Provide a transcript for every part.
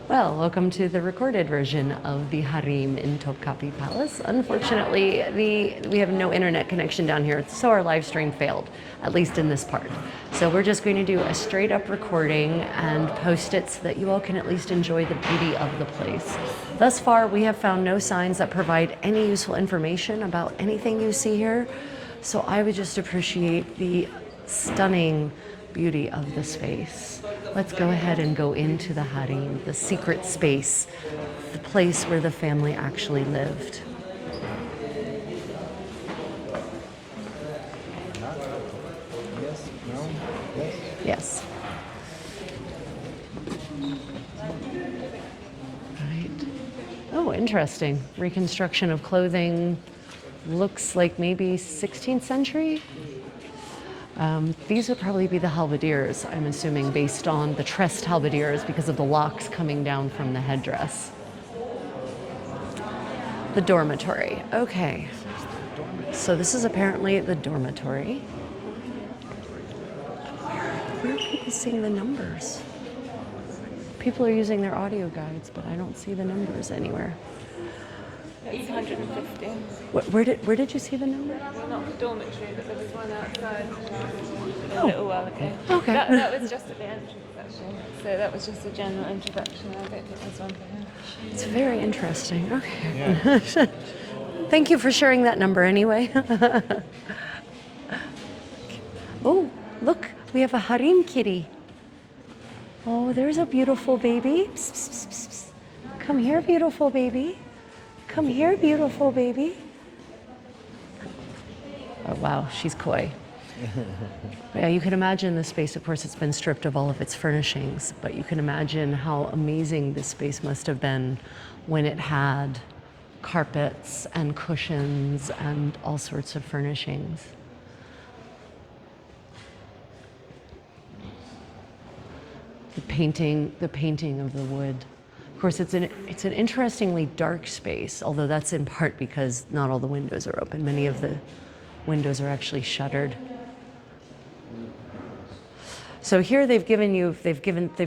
Well, welcome to the recorded version of the Harem in Topkapi Palace. Unfortunately, we have no internet connection down here, so our live stream failed, at least in this part. So we're just going to do a straight up recording and post it so that you all can at least enjoy the beauty of the place. Thus far, we have found no signs that provide any useful information about anything you see here, so I would just appreciate the stunning beauty of the space. Let's go ahead and go into the harem, the secret space, the place where the family actually lived. Yes, no, yes. Yes. Right. Oh, interesting. Reconstruction of clothing looks like maybe 16th century. These would probably be the halberdiers, I'm assuming, based on the tressed halberdiers because of the locks coming down from the headdress. The dormitory. Okay. So this is apparently the dormitory. Where are people seeing the numbers? People are using their audio guides, but I don't see the numbers anywhere. It's 150. Where did you see the number? Well, not the dormitory, but there was one outside Oh. a little while ago. Okay. That was just at the entrance, actually. So that was just a general introduction. I don't think there's one for him. It's very interesting. Okay. Thank you for sharing that number anyway. Oh, look, we have a harem kitty. Oh, there's a beautiful baby. Psst, psst, psst, psst. Come here, beautiful baby. Come here, beautiful baby. Oh, wow, she's coy. Yeah, you can imagine the space. Of course, it's been stripped of all of its furnishings, but you can imagine how amazing this space must have been when it had carpets and cushions and all sorts of furnishings. The painting of the wood. Of course, it's an interestingly dark space, although that's in part because not all the windows are open. Many of the windows are actually shuttered. So here they've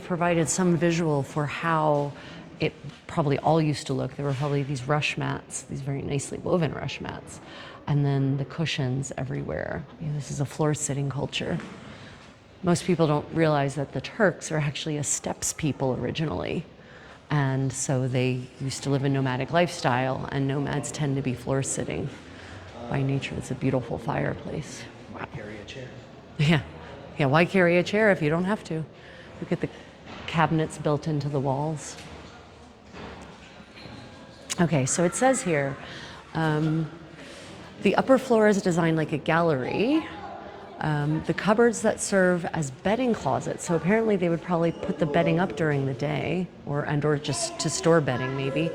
provided some visual for how it probably all used to look. There were probably these rush mats, these very nicely woven rush mats, and then the cushions everywhere. This is a floor-sitting culture. Most people don't realize that the Turks are actually a steppes people originally. And so they used to live a nomadic lifestyle, and nomads tend to be floor-sitting by nature. It's a beautiful fireplace. Why carry a chair? Yeah, why carry a chair if you don't have to? Look at the cabinets built into the walls. Okay, so it says here, the upper floor is designed like a gallery. The cupboards that serve as bedding closets. So apparently they would probably put the bedding up during the day, or just to store bedding maybe.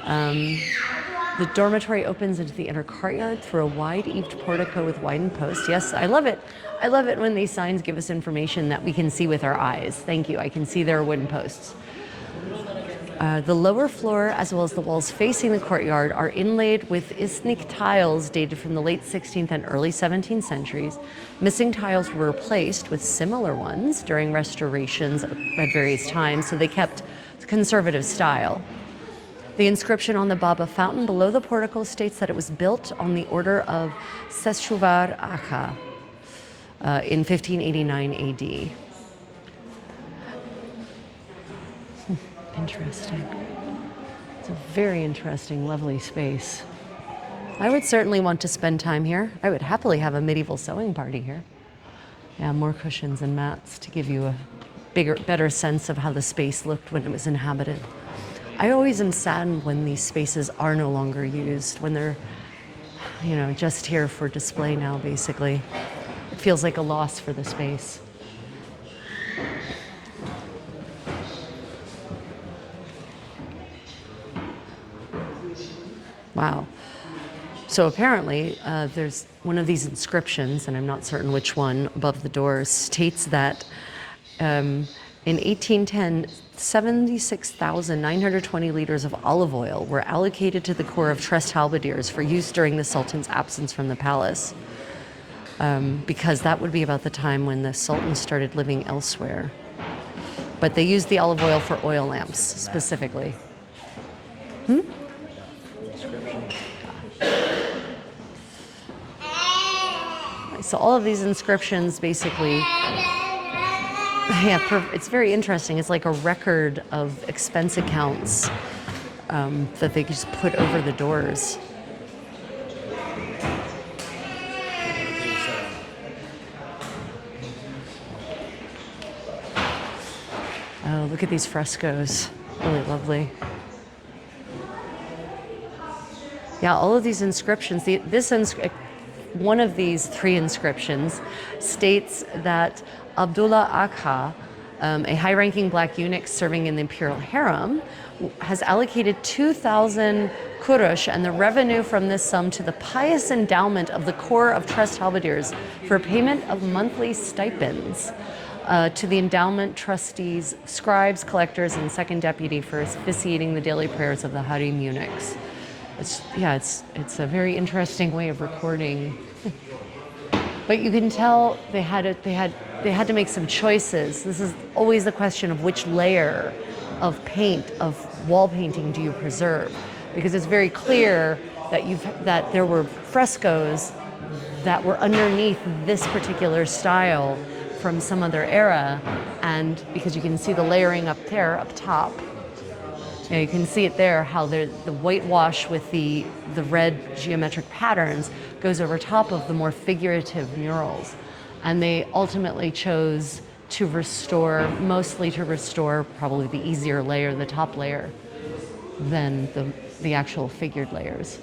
The dormitory opens into the inner courtyard through a wide-eaved portico with widened posts. Yes, I love it. I love it when these signs give us information that we can see with our eyes. Thank you. I can see there are wooden posts. The lower floor, as well as the walls facing the courtyard, are inlaid with Isnik tiles dated from the late 16th and early 17th centuries. Missing tiles were replaced with similar ones during restorations at various times, so they kept conservative style. The inscription on the Baba fountain below the portico states that it was built on the order of Seshuvar Agha in 1589 AD. Interesting. It's a very interesting, lovely space. I would certainly want to spend time here. I would happily have a medieval sewing party here. Yeah, more cushions and mats to give you a better sense of how the space looked when it was inhabited. I always am saddened when these spaces are no longer used, when they're, just here for display now, basically. It feels like a loss for the space. Wow. So apparently, there's one of these inscriptions, and I'm not certain which one, above the doors, states that in 1810, 76,920 liters of olive oil were allocated to the corps of tressed halberdiers for use during the Sultan's absence from the palace, because that would be about the time when the Sultan started living elsewhere. But they used the olive oil for oil lamps specifically. Inscription. So all of these inscriptions basically, yeah, it's very interesting. It's like a record of expense accounts that they just put over the doors. Oh, look at these frescoes. Really lovely. Yeah, all of these inscriptions, one of these three inscriptions states that Abdullah Agha, a high-ranking black eunuch serving in the Imperial Harem, has allocated 2,000 kurush and the revenue from this sum to the pious endowment of the Corps of Trust Halberdiers for payment of monthly stipends to the endowment trustees, scribes, collectors, and second deputy for officiating the daily prayers of the Harem eunuchs. It's a very interesting way of recording. But you can tell they had to make some choices. This is always the question of which layer of paint, of wall painting, do you preserve? Because it's very clear that there were frescoes that were underneath this particular style from some other era, and because you can see the layering up there, up top. You can see it there, how the whitewash with the red geometric patterns goes over top of the more figurative murals. And they ultimately chose to restore probably the easier layer, the top layer, than the actual figured layers.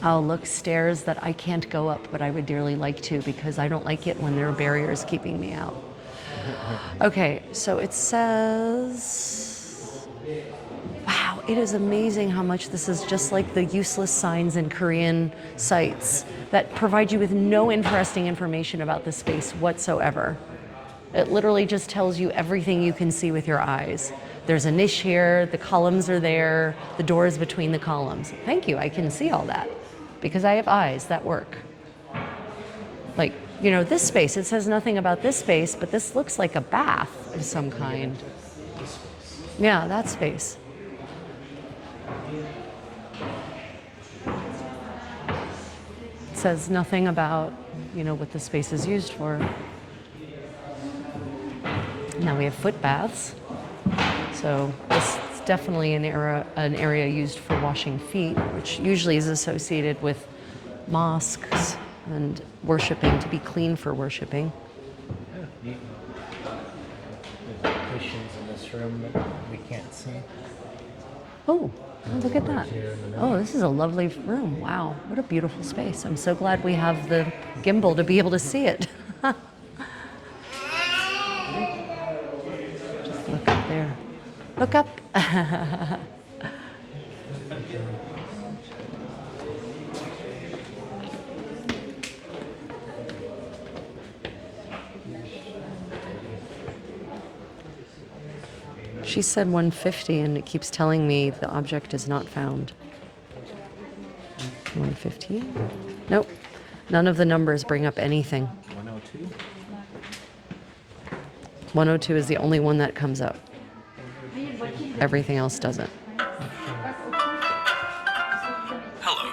Oh, look, stairs that I can't go up, but I would dearly like to because I don't like it when there are barriers keeping me out. Okay, so it says, wow, it is amazing how much this is just like the useless signs in Korean sites that provide you with no interesting information about the space whatsoever. It literally just tells you everything you can see with your eyes. There's a niche here, the columns are there, the doors between the columns. Thank you, I can see all that because I have eyes that work. Like, this space, it says nothing about this space, but this looks like a bath of some kind. Yeah, that space. It says nothing about, what the space is used for. Now we have foot baths. So this is definitely an area used for washing feet, which usually is associated with mosques and worshiping, to be clean for worshiping. Yeah, there's cushions in this room that we can't see. Oh, look at that. Oh, this is a lovely room. Wow, what a beautiful space. I'm so glad we have the gimbal to be able to see it. Just look up there. Look up. She said 150 and it keeps telling me the object is not found. 150? Nope. None of the numbers bring up anything. 102? 102 is the only one that comes up. Everything else doesn't. Hello.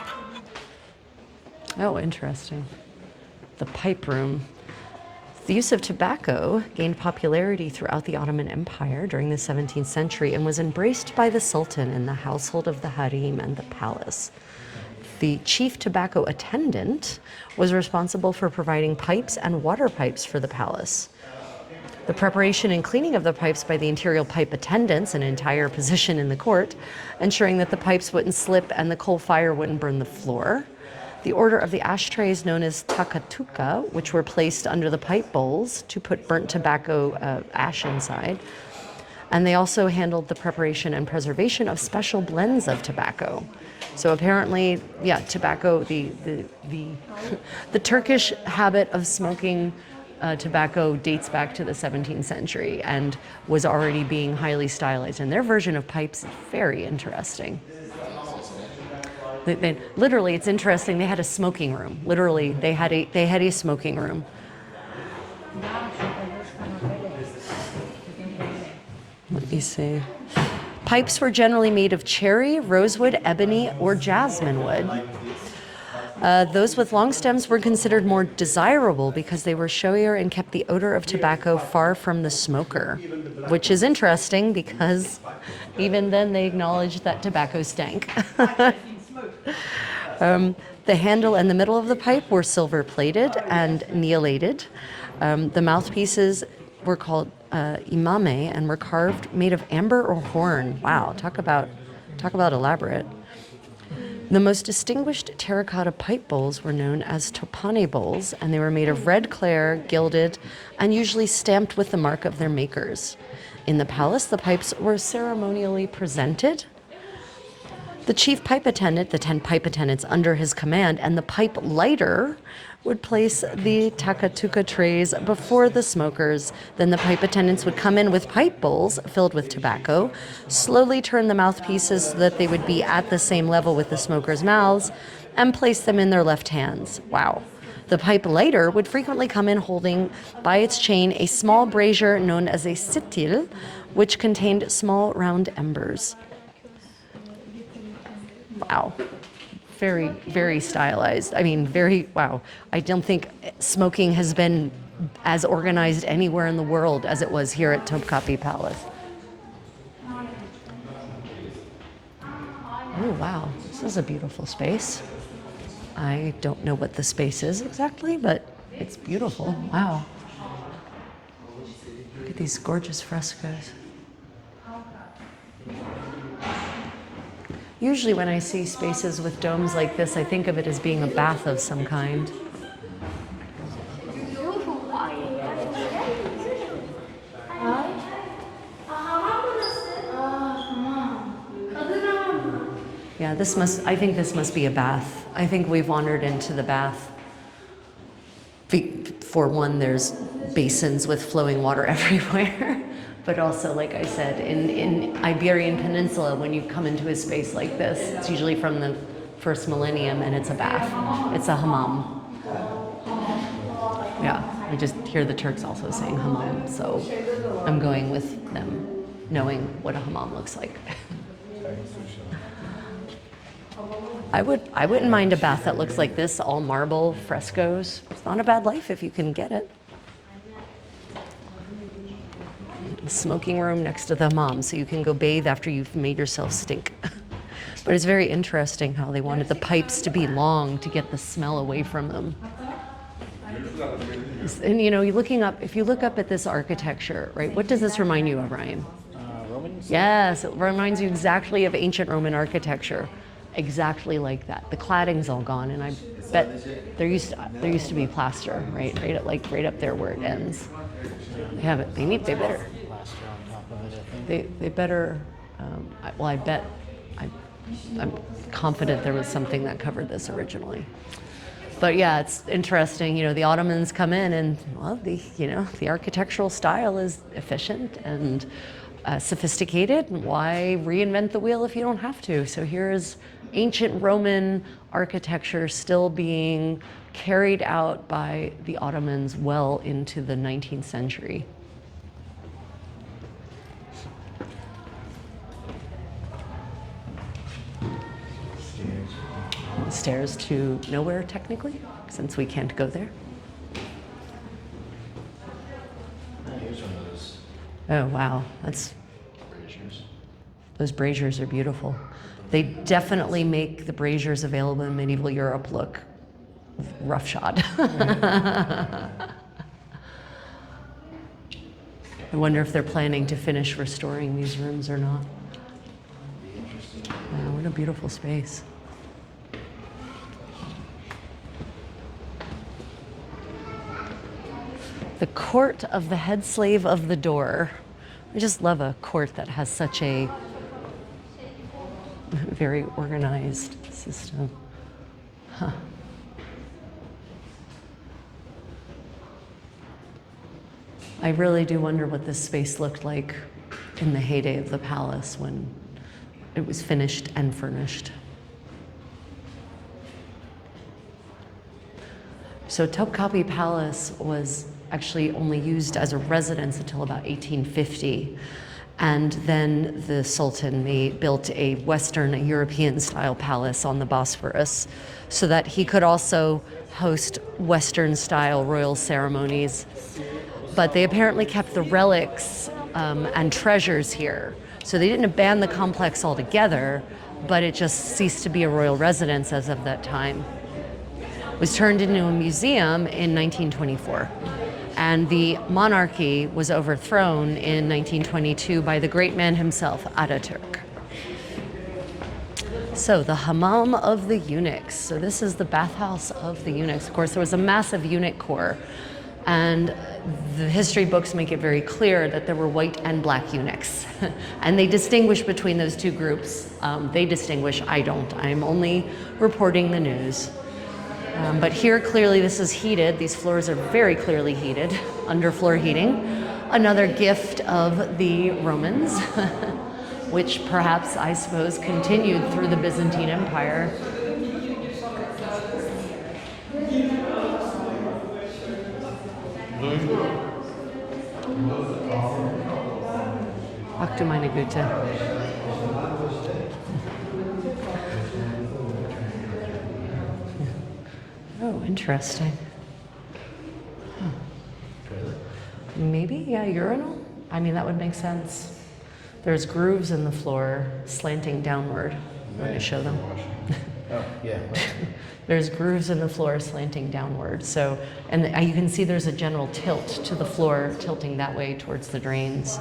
Oh, interesting. The pipe room. The use of tobacco gained popularity throughout the Ottoman Empire during the 17th century and was embraced by the Sultan in the household of the harem and the palace. The chief tobacco attendant was responsible for providing pipes and water pipes for the palace. The preparation and cleaning of the pipes by the imperial pipe attendants, an entire position in the court, ensuring that the pipes wouldn't slip and the coal fire wouldn't burn the floor. The order of the ashtrays known as takatuka, which were placed under the pipe bowls to put burnt tobacco ash inside. And they also handled the preparation and preservation of special blends of tobacco. So apparently, yeah, tobacco, the Turkish habit of smoking tobacco dates back to the 17th century and was already being highly stylized. And their version of pipes is very interesting. Literally, it's interesting. They had a smoking room. Literally, they had a smoking room. You see. Pipes were generally made of cherry, rosewood, ebony, or jasmine wood. Those with long stems were considered more desirable because they were showier and kept the odor of tobacco far from the smoker, which is interesting because even then they acknowledged that tobacco stank. The handle and the middle of the pipe were silver plated and neolated. The mouthpieces were called imame and were carved, made of amber or horn. Wow, talk about elaborate. The most distinguished terracotta pipe bowls were known as topane bowls, and they were made of red clay, gilded, and usually stamped with the mark of their makers. In the palace, the pipes were ceremonially presented. The chief pipe attendant, the 10 pipe attendants under his command, and the pipe lighter would place the takatuka trays before the smokers. Then the pipe attendants would come in with pipe bowls filled with tobacco, slowly turn the mouthpieces so that they would be at the same level with the smokers' mouths, and place them in their left hands. Wow. The pipe lighter would frequently come in holding by its chain a small brazier known as a sitil, which contained small round embers. Wow. Very, very stylized. I mean, wow. I don't think smoking has been as organized anywhere in the world as it was here at Topkapi Palace. Oh, wow. This is a beautiful space. I don't know what the space is exactly, but it's beautiful. Wow. Look at these gorgeous frescoes. Usually when I see spaces with domes like this, I think of it as being a bath of some kind. Yeah, I think this must be a bath. I think we've wandered into the bath. For one, there's basins with flowing water everywhere. But also, like I said, in Iberian Peninsula, when you come into a space like this, it's usually from the first millennium, and it's a bath. It's a hammam. Yeah, I just hear the Turks also saying hammam, so I'm going with them, knowing what a hammam looks like. I wouldn't mind a bath that looks like this, all marble, frescoes. It's not a bad life if you can get it. Smoking room next to the hammam, so you can go bathe after you've made yourself stink. But it's very interesting how they wanted the pipes to be long to get the smell away from them. And you know, if you look up at this architecture, right, what does this remind you of, Ryan? Romans? Yes, it reminds you exactly of ancient Roman architecture. Exactly like that. The cladding's all gone, and I bet there used to be plaster, right up there where it ends. They have it. They better. Plaster on top of it, I think. They better. I bet. I'm confident there was something that covered this originally. But yeah, it's interesting. You know, the Ottomans come in, and well, the architectural style is efficient and sophisticated. Why reinvent the wheel if you don't have to? So here's ancient Roman architecture still being carried out by the Ottomans well into the 19th century. Stairs to nowhere, technically, since we can't go there. Here's one of those Oh, wow. braziers. Those braziers are beautiful. They definitely make the braziers available in medieval Europe look roughshod. I wonder if they're planning to finish restoring these rooms or not. Wow, what a beautiful space. The court of the head slave of the door. I just love a court that has such a very organized system. Huh. I really do wonder what this space looked like in the heyday of the palace when it was finished and furnished. So Topkapi Palace was actually only used as a residence until about 1850. And then the Sultan built a Western European style palace on the Bosphorus so that he could also host Western style royal ceremonies. But they apparently kept the relics and treasures here. So they didn't abandon the complex altogether, but it just ceased to be a royal residence as of that time. It was turned into a museum in 1924. And the monarchy was overthrown in 1922 by the great man himself, Ataturk. So the Hammam of the eunuchs. So this is the bathhouse of the eunuchs. Of course, there was a massive eunuch corps. And the history books make it very clear that there were white and black eunuchs. And they distinguish between those two groups. They distinguish, I don't. I'm only reporting the news. But here, clearly, this is heated. These floors are very clearly heated, underfloor heating. Another gift of the Romans, which perhaps, I suppose, continued through the Byzantine Empire. Aktu meine Güte. Oh, interesting. Huh. Maybe, yeah, urinal? I mean, that would make sense. There's grooves in the floor slanting downward. I'm going to show them. Oh, yeah. There's grooves in the floor slanting downward. So, and you can see there's a general tilt to the floor, tilting that way towards the drains.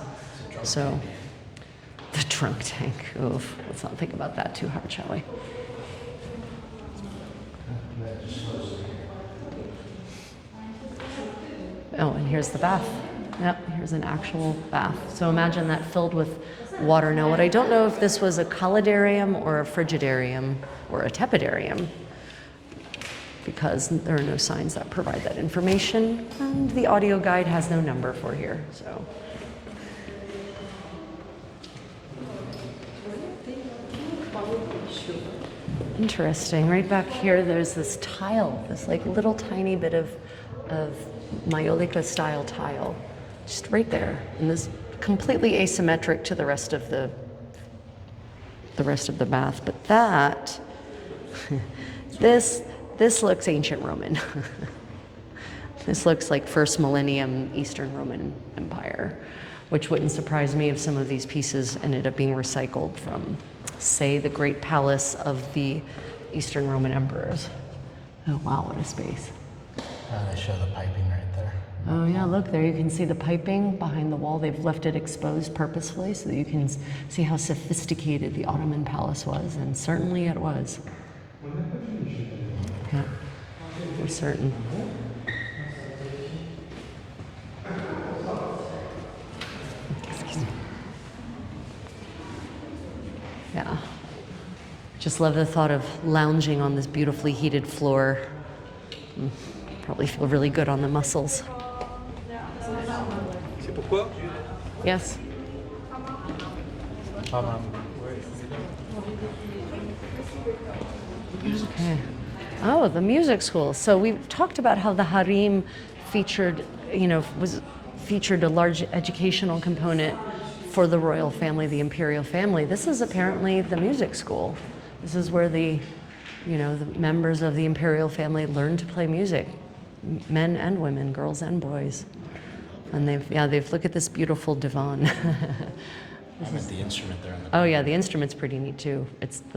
So, the trunk tank. Oof. Let's not think about that too hard, shall we? Oh, and here's the bath. Yep, here's an actual bath. So imagine that filled with water. Now, what I don't know if this was a colidarium or a frigidarium or a tepidarium, because there are no signs that provide that information, and the audio guide has no number for here, so. Interesting. Right back here, there's this tile, this like little tiny bit of Maiolica style tile, just right there, and this completely asymmetric to the rest of the bath. But that, this looks ancient Roman. This looks like first millennium Eastern Roman Empire, which wouldn't surprise me if some of these pieces ended up being recycled from, say, the great palace of the Eastern Roman emperors. Oh wow, what a space. They show the piping right there. Oh yeah, look, there you can see the piping behind the wall. They've left it exposed purposefully so that you can see how sophisticated the Ottoman palace was, and certainly it was. Yeah, we're certain. Excuse me. Yeah. Just love the thought of lounging on this beautifully heated floor. Probably feel really good on the muscles. C'est pourquoi? Yes. Okay. Oh, the music school. So we've talked about how the harem featured a large educational component for the royal family, the imperial family. This is apparently the music school. This is where the members of the imperial family learned to play music. Men and women, girls and boys. And they've look at this beautiful divan. I meant the instrument there. Oh yeah, the instrument's pretty neat too.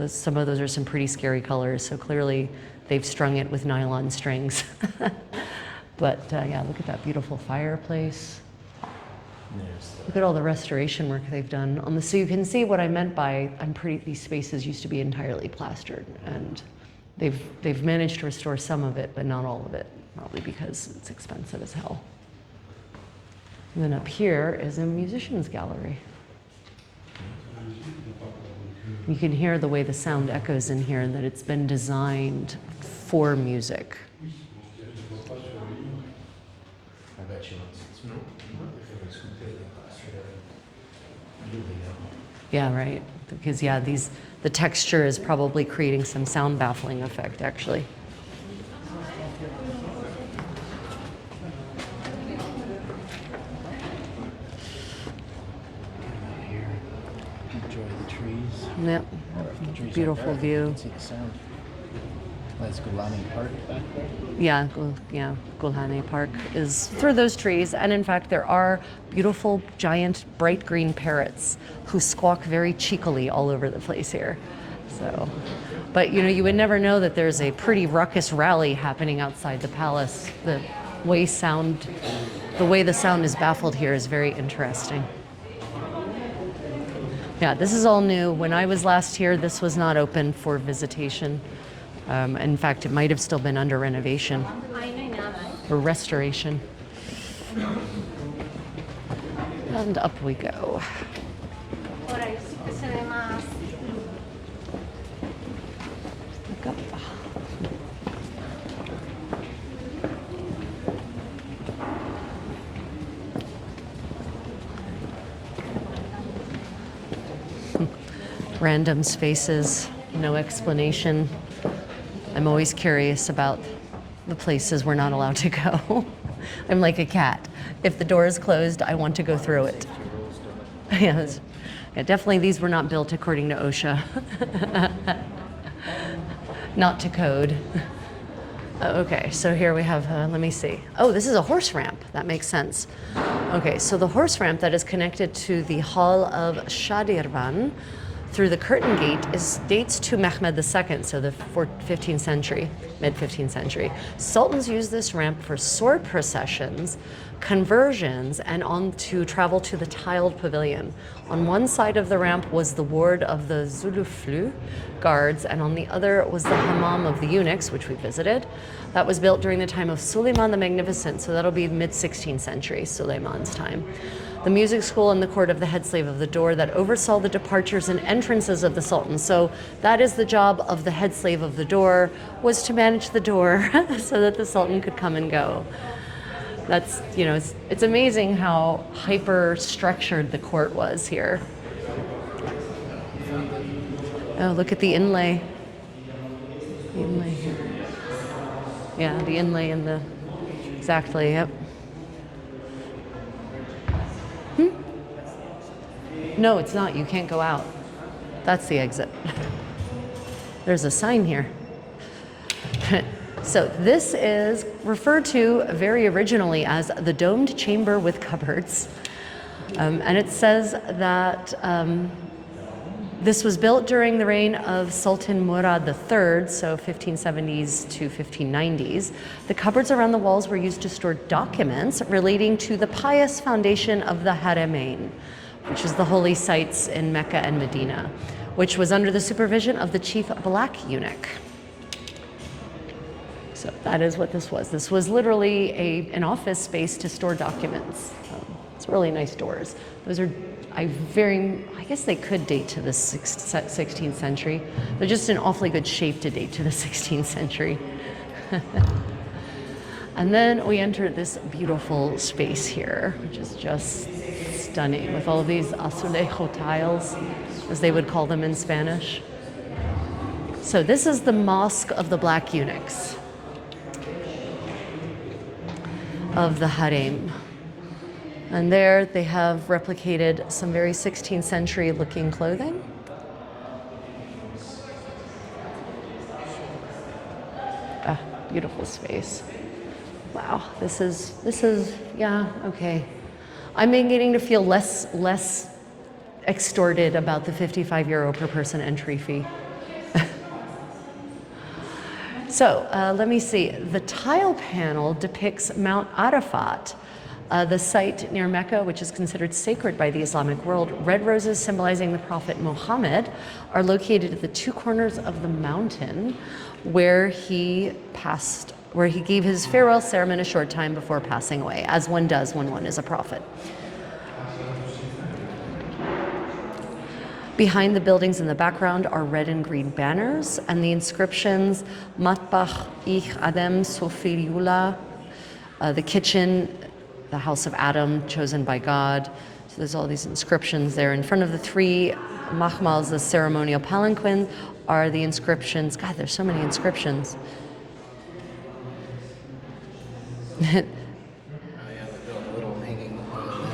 Some of those are some pretty scary colors, so clearly they've strung it with nylon strings. But yeah, look at that beautiful fireplace. Look at all the restoration work they've done. So you can see what I meant by these spaces used to be entirely plastered, and they've managed to restore some of it, but not all of it, probably because it's expensive as hell. And then up here is a musician's gallery. You can hear the way the sound echoes in here, that it's been designed for music. I bet you it's completely plastered. Yeah, right. Because the texture is probably creating some sound baffling effect, actually. Enjoy the trees. Yep. Or if the trees Beautiful aren't there, you view. can see the sound. That's Gulani Park back there. Yeah, Gulhane Park is through those trees. And in fact, there are beautiful, giant, bright green parrots who squawk very cheekily all over the place here. So, but you would never know that there's a pretty ruckus rally happening outside the palace. The way the sound is baffled here is very interesting. Yeah, this is all new. When I was last here, this was not open for visitation. In fact, it might have still been under renovation or restoration. And up we go. Look up. Random spaces, no explanation. I'm always curious about the places we're not allowed to go. I'm like a cat. If the door is closed, I want to go through it. Yes. Yeah, definitely these were not built according to OSHA. Not to code. Okay, so here we have, let me see. Oh, this is a horse ramp. That makes sense. Okay, so the horse ramp that is connected to the Hall of Shadirvan through the curtain gate dates to Mehmed II, so the 15th century, mid-15th century. Sultans used this ramp for sword processions, conversions, and on to travel to the tiled pavilion. On one side of the ramp was the ward of the Zuluflu guards, and on the other was the hammam of the eunuchs, which we visited. That was built during the time of Suleiman the Magnificent, so that'll be mid-16th century, Suleiman's time. The music school and the court of the head slave of the door that oversaw the departures and entrances of the sultan. So that is the job of the head slave of the door, was to manage the door so that the sultan could come and go. That's, it's amazing how hyper structured the court was here. Oh, look at the inlay. The inlay here. Yeah, the inlay in the, exactly, yep. No, it's not. You can't go out. That's the exit. There's a sign here. So this is referred to very originally as the domed chamber with cupboards. And it says that this was built during the reign of Sultan Murad III, so 1570s to 1590s. The cupboards around the walls were used to store documents relating to the pious foundation of the Haramain, which is the holy sites in Mecca and Medina, which was under the supervision of the chief black eunuch. So that is what this was. This was literally an office space to store documents. It's really nice doors. Those are, I guess they could date to the 16th century. They're just in awfully good shape to date to the 16th century. And then we enter this beautiful space here, which is just stunning, with all of these azulejo tiles, as they would call them in Spanish. So this is the Mosque of the Black Eunuchs of the Harem. And there they have replicated some very 16th century looking clothing. Ah, beautiful space. Wow, this is, yeah, okay. I'm beginning to feel less extorted about the 55 euro per person entry fee. So let me see. The tile panel depicts Mount Arafat, the site near Mecca, which is considered sacred by the Islamic world. Red roses symbolizing the Prophet Muhammad are located at the two corners of the mountain where he gave his farewell sermon a short time before passing away, as one does when one is a prophet. Behind the buildings in the background are red and green banners, and the inscriptions, Matbach ich Adem Sofiriula, the kitchen, the house of Adam, chosen by God. So there's all these inscriptions there. In front of the three mahmals, the ceremonial palanquin, are the inscriptions. God, there's so many inscriptions. Little hanging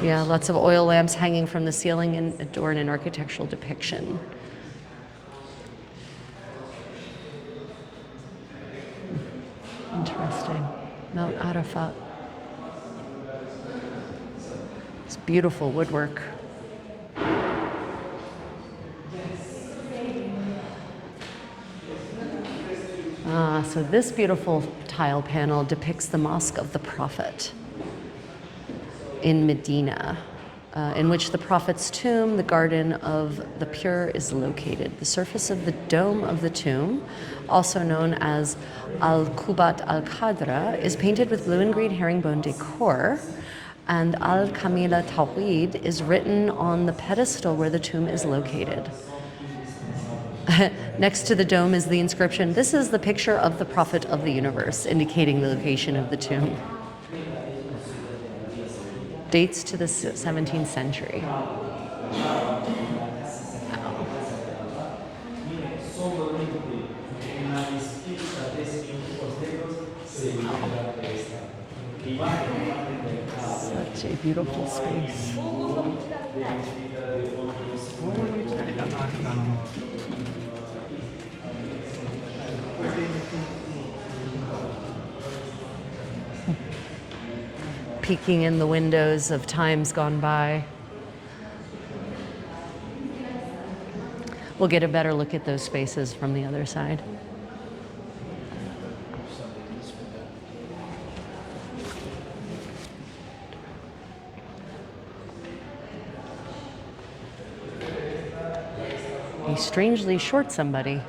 Yeah, lots of oil lamps hanging from the ceiling and adorn an architectural depiction. Interesting. Mount Arafat. It's beautiful woodwork. So this beautiful tile panel depicts the Mosque of the Prophet in Medina, in which the Prophet's tomb, the Garden of the Pure, is located. The surface of the dome of the tomb, also known as Al-Qubat al-Qadra, is painted with blue and green herringbone decor, and Al-Kamila Tawhid is written on the pedestal where the tomb is located. Next to the dome is the inscription, "This is the picture of the Prophet of the universe," indicating the location of the tomb. Dates to the 17th century. Such a beautiful space. Peeking in the windows of times gone by. We'll get a better look at those spaces from the other side. He strangely short somebody.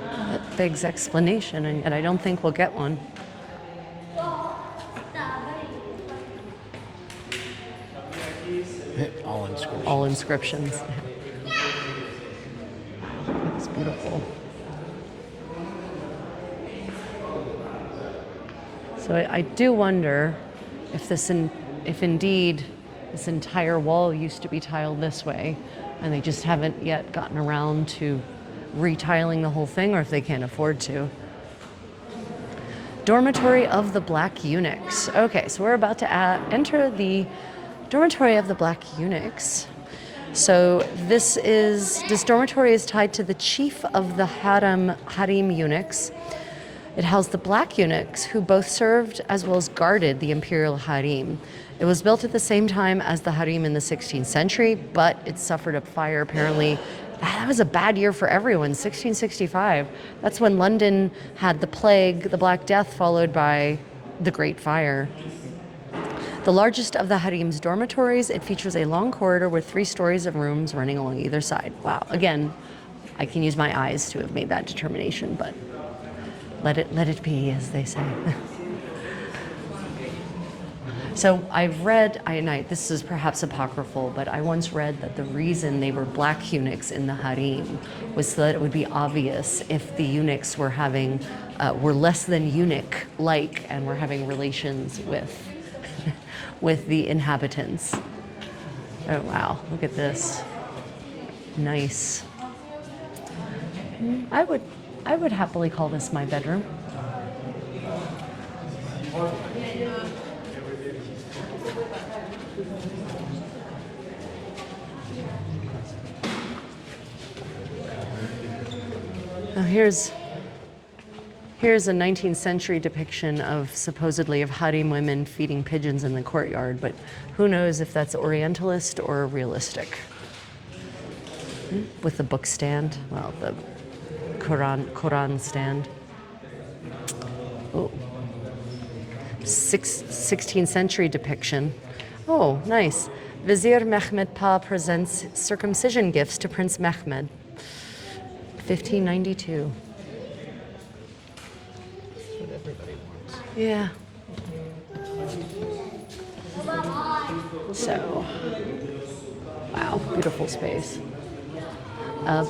That begs explanation, and I don't think we'll get one. All inscriptions. All inscriptions. It's beautiful. So I do wonder if if indeed this entire wall used to be tiled this way, and they just haven't yet gotten around to retiling the whole thing, or if they can't afford to. Dormitory of the Black Eunuchs. Okay, so we're about to enter the Dormitory of the Black Eunuchs. So this dormitory is tied to the chief of the harem eunuchs. It housed the black eunuchs who both served as well as guarded the imperial harem. It was built at the same time as the harem in the 16th century, but it suffered a fire apparently. That was a bad year for everyone, 1665. That's when London had the plague, the Black Death, followed by the Great Fire. The largest of the harem's dormitories, it features a long corridor with 3 stories of rooms running along either side. Wow, again, I can use my eyes to have made that determination, but let it be, as they say. So I've read, this is perhaps apocryphal, but I once read that the reason they were black eunuchs in the harem was so that it would be obvious if the eunuchs were less than eunuch-like and were having relations with the inhabitants. Oh wow, look at this. Nice. I would happily call this my bedroom. Now here's a 19th century depiction of supposedly of harem women feeding pigeons in the courtyard, but who knows if that's Orientalist or realistic. With the book stand, well, the Quran stand. Oh, 16th century depiction. Oh, nice. Vizier Mehmed Pa presents circumcision gifts to Prince Mehmed. 1592. What everybody wants. Yeah. So, wow, beautiful space.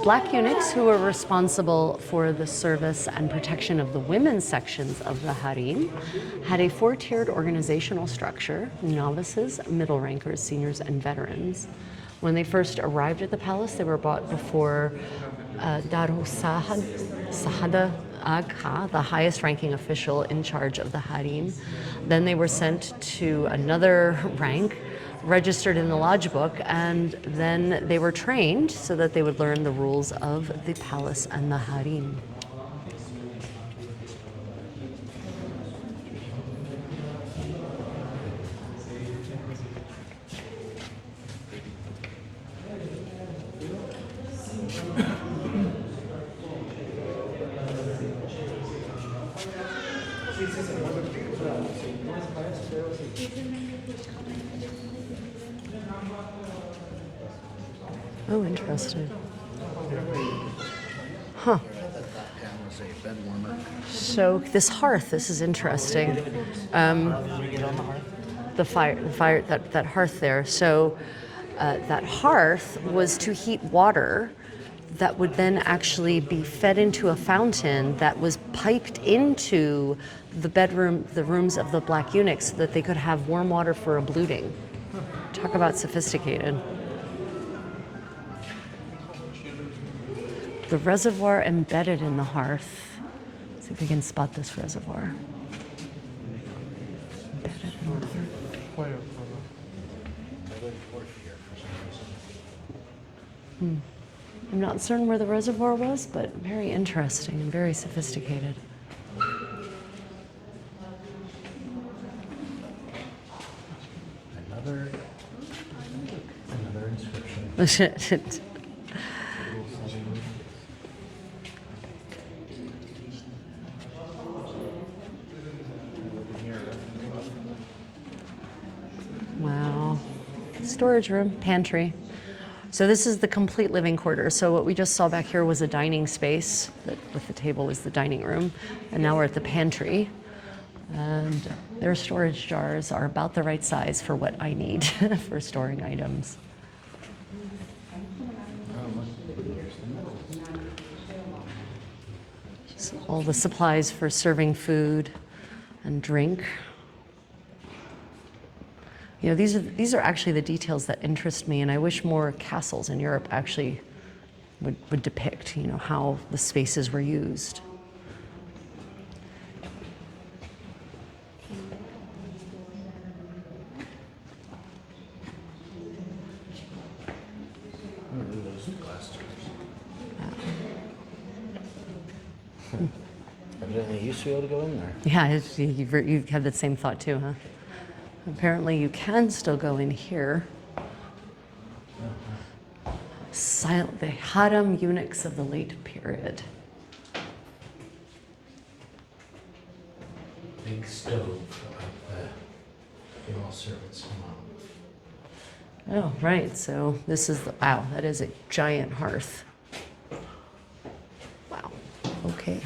Black eunuchs who were responsible for the service and protection of the women's sections of the harem had a 4-tiered organizational structure: novices, middle rankers, seniors, and veterans. When they first arrived at the palace, they were brought before Daru Sahada Agha, the highest ranking official in charge of the harem. Then they were sent to another rank registered in the lodge book, and then they were trained so that they would learn the rules of the palace and the harem. Oh, interesting. Huh. So this hearth, this is interesting. The fire, that hearth there. So that hearth was to heat water that would then actually be fed into a fountain that was piped into the rooms of the black eunuchs, so that they could have warm water for a bluting. Talk about sophisticated. The reservoir embedded in the hearth. Let's see if we can spot this reservoir. Embedded in the hearth. I'm not certain where the reservoir was, but very interesting and very sophisticated. Another inscription. Wow. Storage room, pantry. So this is the complete living quarters. So what we just saw back here was a dining space. With the table was the dining room. And now we're at the pantry. And their storage jars are about the right size for what I need for storing items. So all the supplies for serving food and drink. You know, these are actually the details that interest me, and I wish more castles in Europe actually would depict, you know, how the spaces were used. Evidently, you used to be able to go in there. Yeah, you've had the same thought too, huh? Apparently you can still go in here. The harem eunuchs of the late period. Big stove for like the female servants come out. Oh, right. So this is wow, that is a giant hearth. Wow. Okay.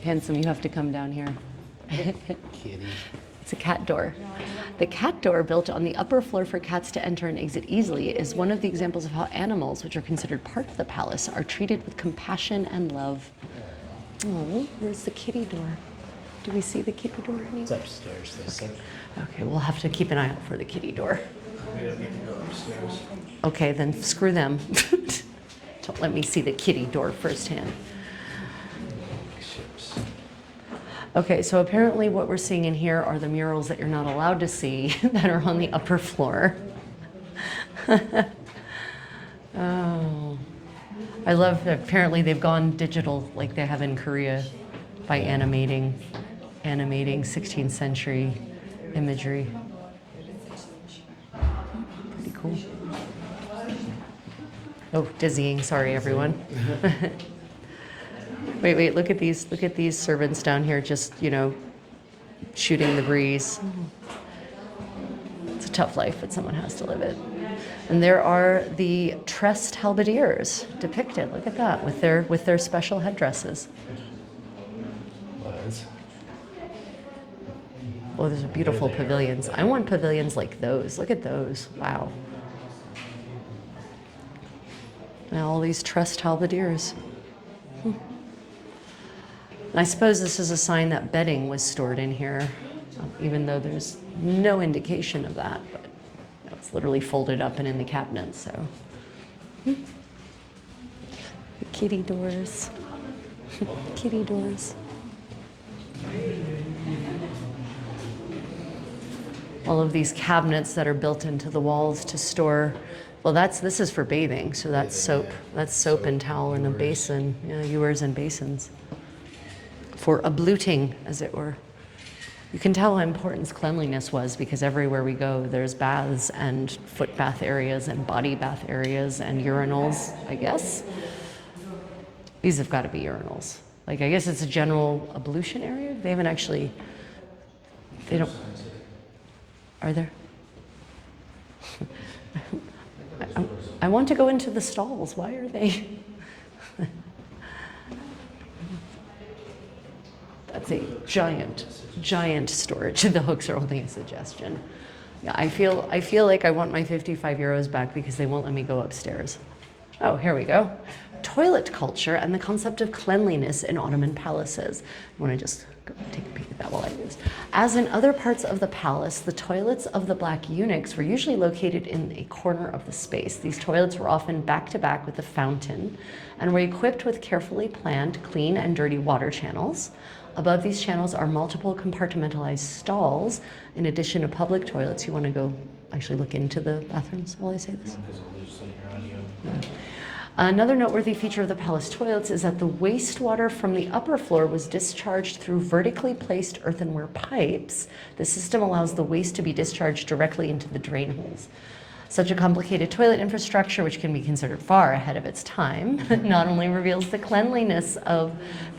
Handsome, you have to come down here. Kitty. It's a cat door. The cat door, built on the upper floor for cats to enter and exit easily, is one of the examples of how animals, which are considered part of the palace, are treated with compassion and love. Oh, where's the kitty door? Do we see the kitty door anywhere? It's upstairs, they said. Okay, we'll have to keep an eye out for the kitty door. We don't need to go upstairs. Okay, then screw them. Don't let me see the kitty door firsthand. Ships. Okay, so apparently what we're seeing in here are the murals that you're not allowed to see that are on the upper floor. Oh. I love that apparently they've gone digital like they have in Korea by animating 16th century imagery. Pretty cool. Oh, dizzying, sorry everyone. Wait, look at these servants down here just, you know, shooting the breeze. It's a tough life, but someone has to live it. And there are the tressed halberdiers depicted. Look at that, with their special headdresses. Was. Oh, those are beautiful pavilions. I want pavilions like those. Look at those. Wow. Now all these tressed halberdiers. And I suppose this is a sign that bedding was stored in here, even though there's no indication of that. But It's literally folded up and in the cabinet, so. The kitty doors. Kitty doors. All of these cabinets that are built into the walls to store, well, this is for bathing, so that's soap. That's soap and towel in a basin, ewers and basins. For abluting, as it were. You can tell how important cleanliness was because everywhere we go, there's baths and foot bath areas and body bath areas and urinals, I guess. These have got to be urinals. Like, I guess it's a general ablution area. They haven't actually, they don't, are there? I want to go into the stalls. Why are they? That's a giant storage. The hooks are only a suggestion. Yeah, I feel like I want my 55 euros back because they won't let me go upstairs. Oh, here we go. Toilet culture and the concept of cleanliness in Ottoman palaces. I want to just go take a peek at that while I do this. As in other parts of the palace, the toilets of the black eunuchs were usually located in a corner of the space. These toilets were often back to back with a fountain and were equipped with carefully planned clean and dirty water channels. Above these channels are multiple compartmentalized stalls. In addition to public toilets, you want to go actually look into the bathrooms while I say this? Yeah. Another noteworthy feature of the palace toilets is that the wastewater from the upper floor was discharged through vertically placed earthenware pipes. The system allows the waste to be discharged directly into the drain holes. Such a complicated toilet infrastructure, which can be considered far ahead of its time, not only reveals the cleanliness of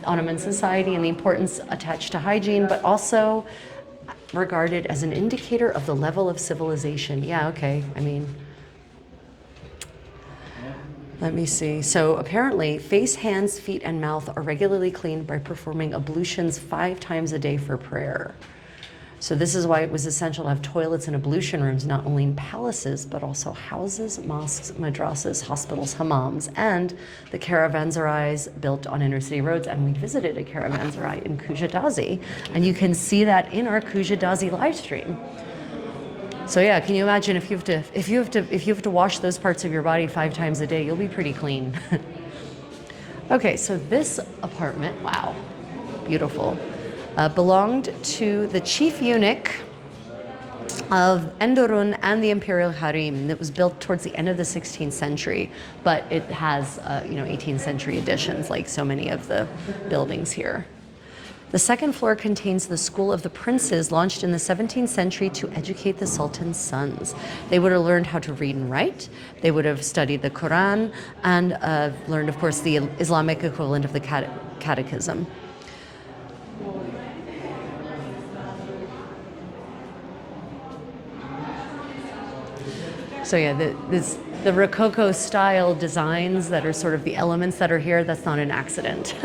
Ottoman society and the importance attached to hygiene, but also regarded as an indicator of the level of civilization. Yeah, okay, I mean, let me see. So apparently, face, hands, feet, and mouth are regularly cleaned by performing ablutions 5 times a day for prayer. So this is why it was essential to have toilets and ablution rooms, not only in palaces, but also houses, mosques, madrasas, hospitals, hammams, and the caravanserais built on inner city roads. And we visited a caravanserai in Kujadazi, and you can see that in our Kujadazi live stream. So yeah, can you imagine if you have to wash those parts of your body 5 times a day, you'll be pretty clean. Okay, so this apartment, wow, beautiful, belonged to the chief eunuch of Endorun and the Imperial Harem. That was built towards the end of the 16th century, but it has 18th century additions like so many of the buildings here. The second floor contains the School of the Princes, launched in the 17th century to educate the Sultan's sons. They would have learned how to read and write. They would have studied the Quran and learned, of course, the Islamic equivalent of the catechism. So yeah, the Rococo style designs that are sort of the elements that are here, that's not an accident.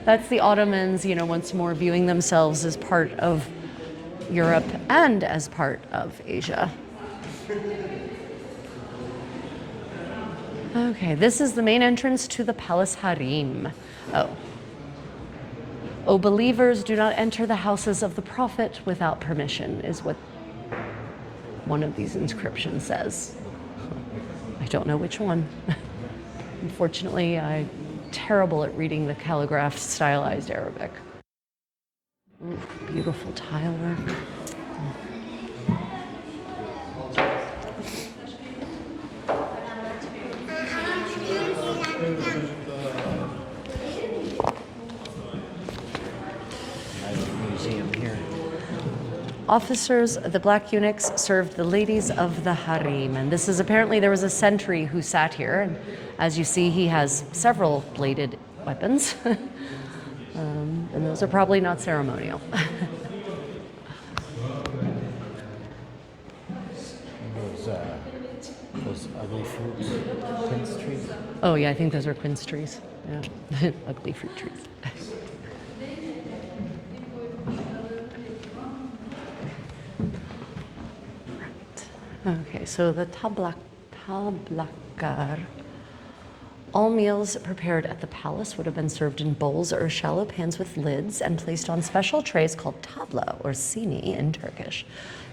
That's the Ottomans, once more viewing themselves as part of Europe and as part of Asia. Okay, this is the main entrance to the palace harem. Oh, believers, do not enter the houses of the Prophet without permission, is what one of these inscriptions says. I don't know which one. Unfortunately, I'm terrible at reading the calligraphed stylized Arabic. Ooh, beautiful tile work. Museum here. Officers, the black eunuchs, served the ladies of the harem. And this is apparently, there was a sentry who sat here. And as you see, he has several bladed weapons. And those are probably not ceremonial. Those ugly fruits, quince trees. Oh yeah, I think those are quince trees. Yeah, ugly fruit trees. Okay, so the tablakar All meals prepared at the palace would have been served in bowls or shallow pans with lids and placed on special trays called tabla or sini in Turkish.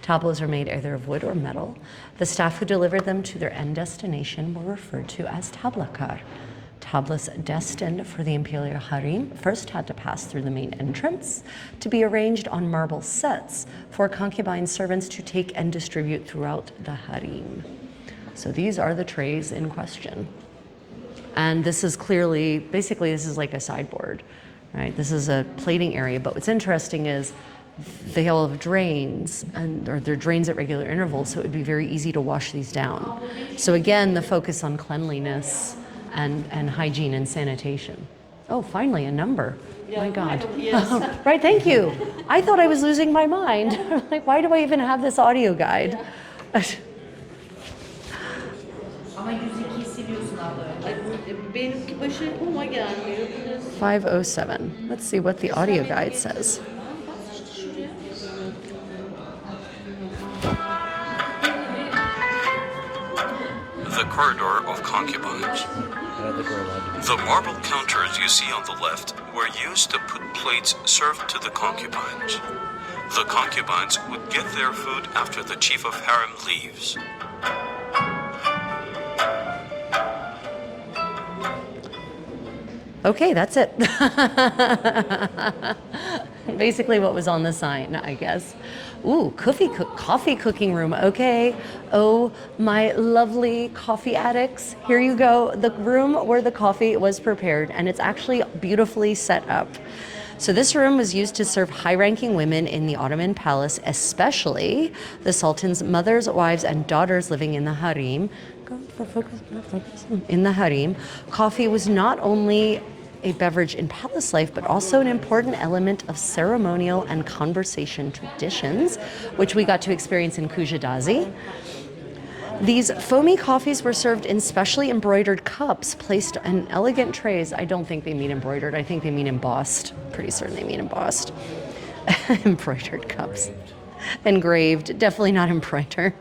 Tablas are made either of wood or metal. The staff who delivered them to their end destination were referred to as tablakar. Tablas destined for the Imperial Harem first had to pass through the main entrance to be arranged on marble sets for concubine servants to take and distribute throughout the harem. So these are the trays in question. And this is clearly, basically this is like a sideboard, right? This is a plating area, but what's interesting is they all have drains, or they're drains at regular intervals, so it would be very easy to wash these down. So again, the focus on cleanliness and hygiene and sanitation. Oh, finally, a number. My God. Yes. Right, thank you. I thought I was losing my mind. Like, why do I even have this audio guide? Ama 102 hissediyorsun abla. Ay, benimki başa yapıma gelmiyor. 507. Let's see what the audio guide says. The corridor of concubines. I don't think we're allowed to be. The marble counters you see on the left were used to put plates served to the concubines. The concubines would get their food after the chief of harem leaves. Okay, that's it. Basically what was on the sign, I guess. Ooh, coffee cooking room, okay. Oh, my lovely coffee addicts. Here you go, the room where the coffee was prepared, and it's actually beautifully set up. So this room was used to serve high-ranking women in the Ottoman palace, especially the Sultan's mothers, wives, and daughters living in the harem. In the harem, coffee was not only a beverage in palace life, but also an important element of ceremonial and conversation traditions, which we got to experience in Kujadazi. These foamy coffees were served in specially embroidered cups placed in elegant trays. I don't think they mean embroidered, I think they mean embossed. Pretty certain they mean embossed. Embroidered cups. Engraved, definitely not embroidered.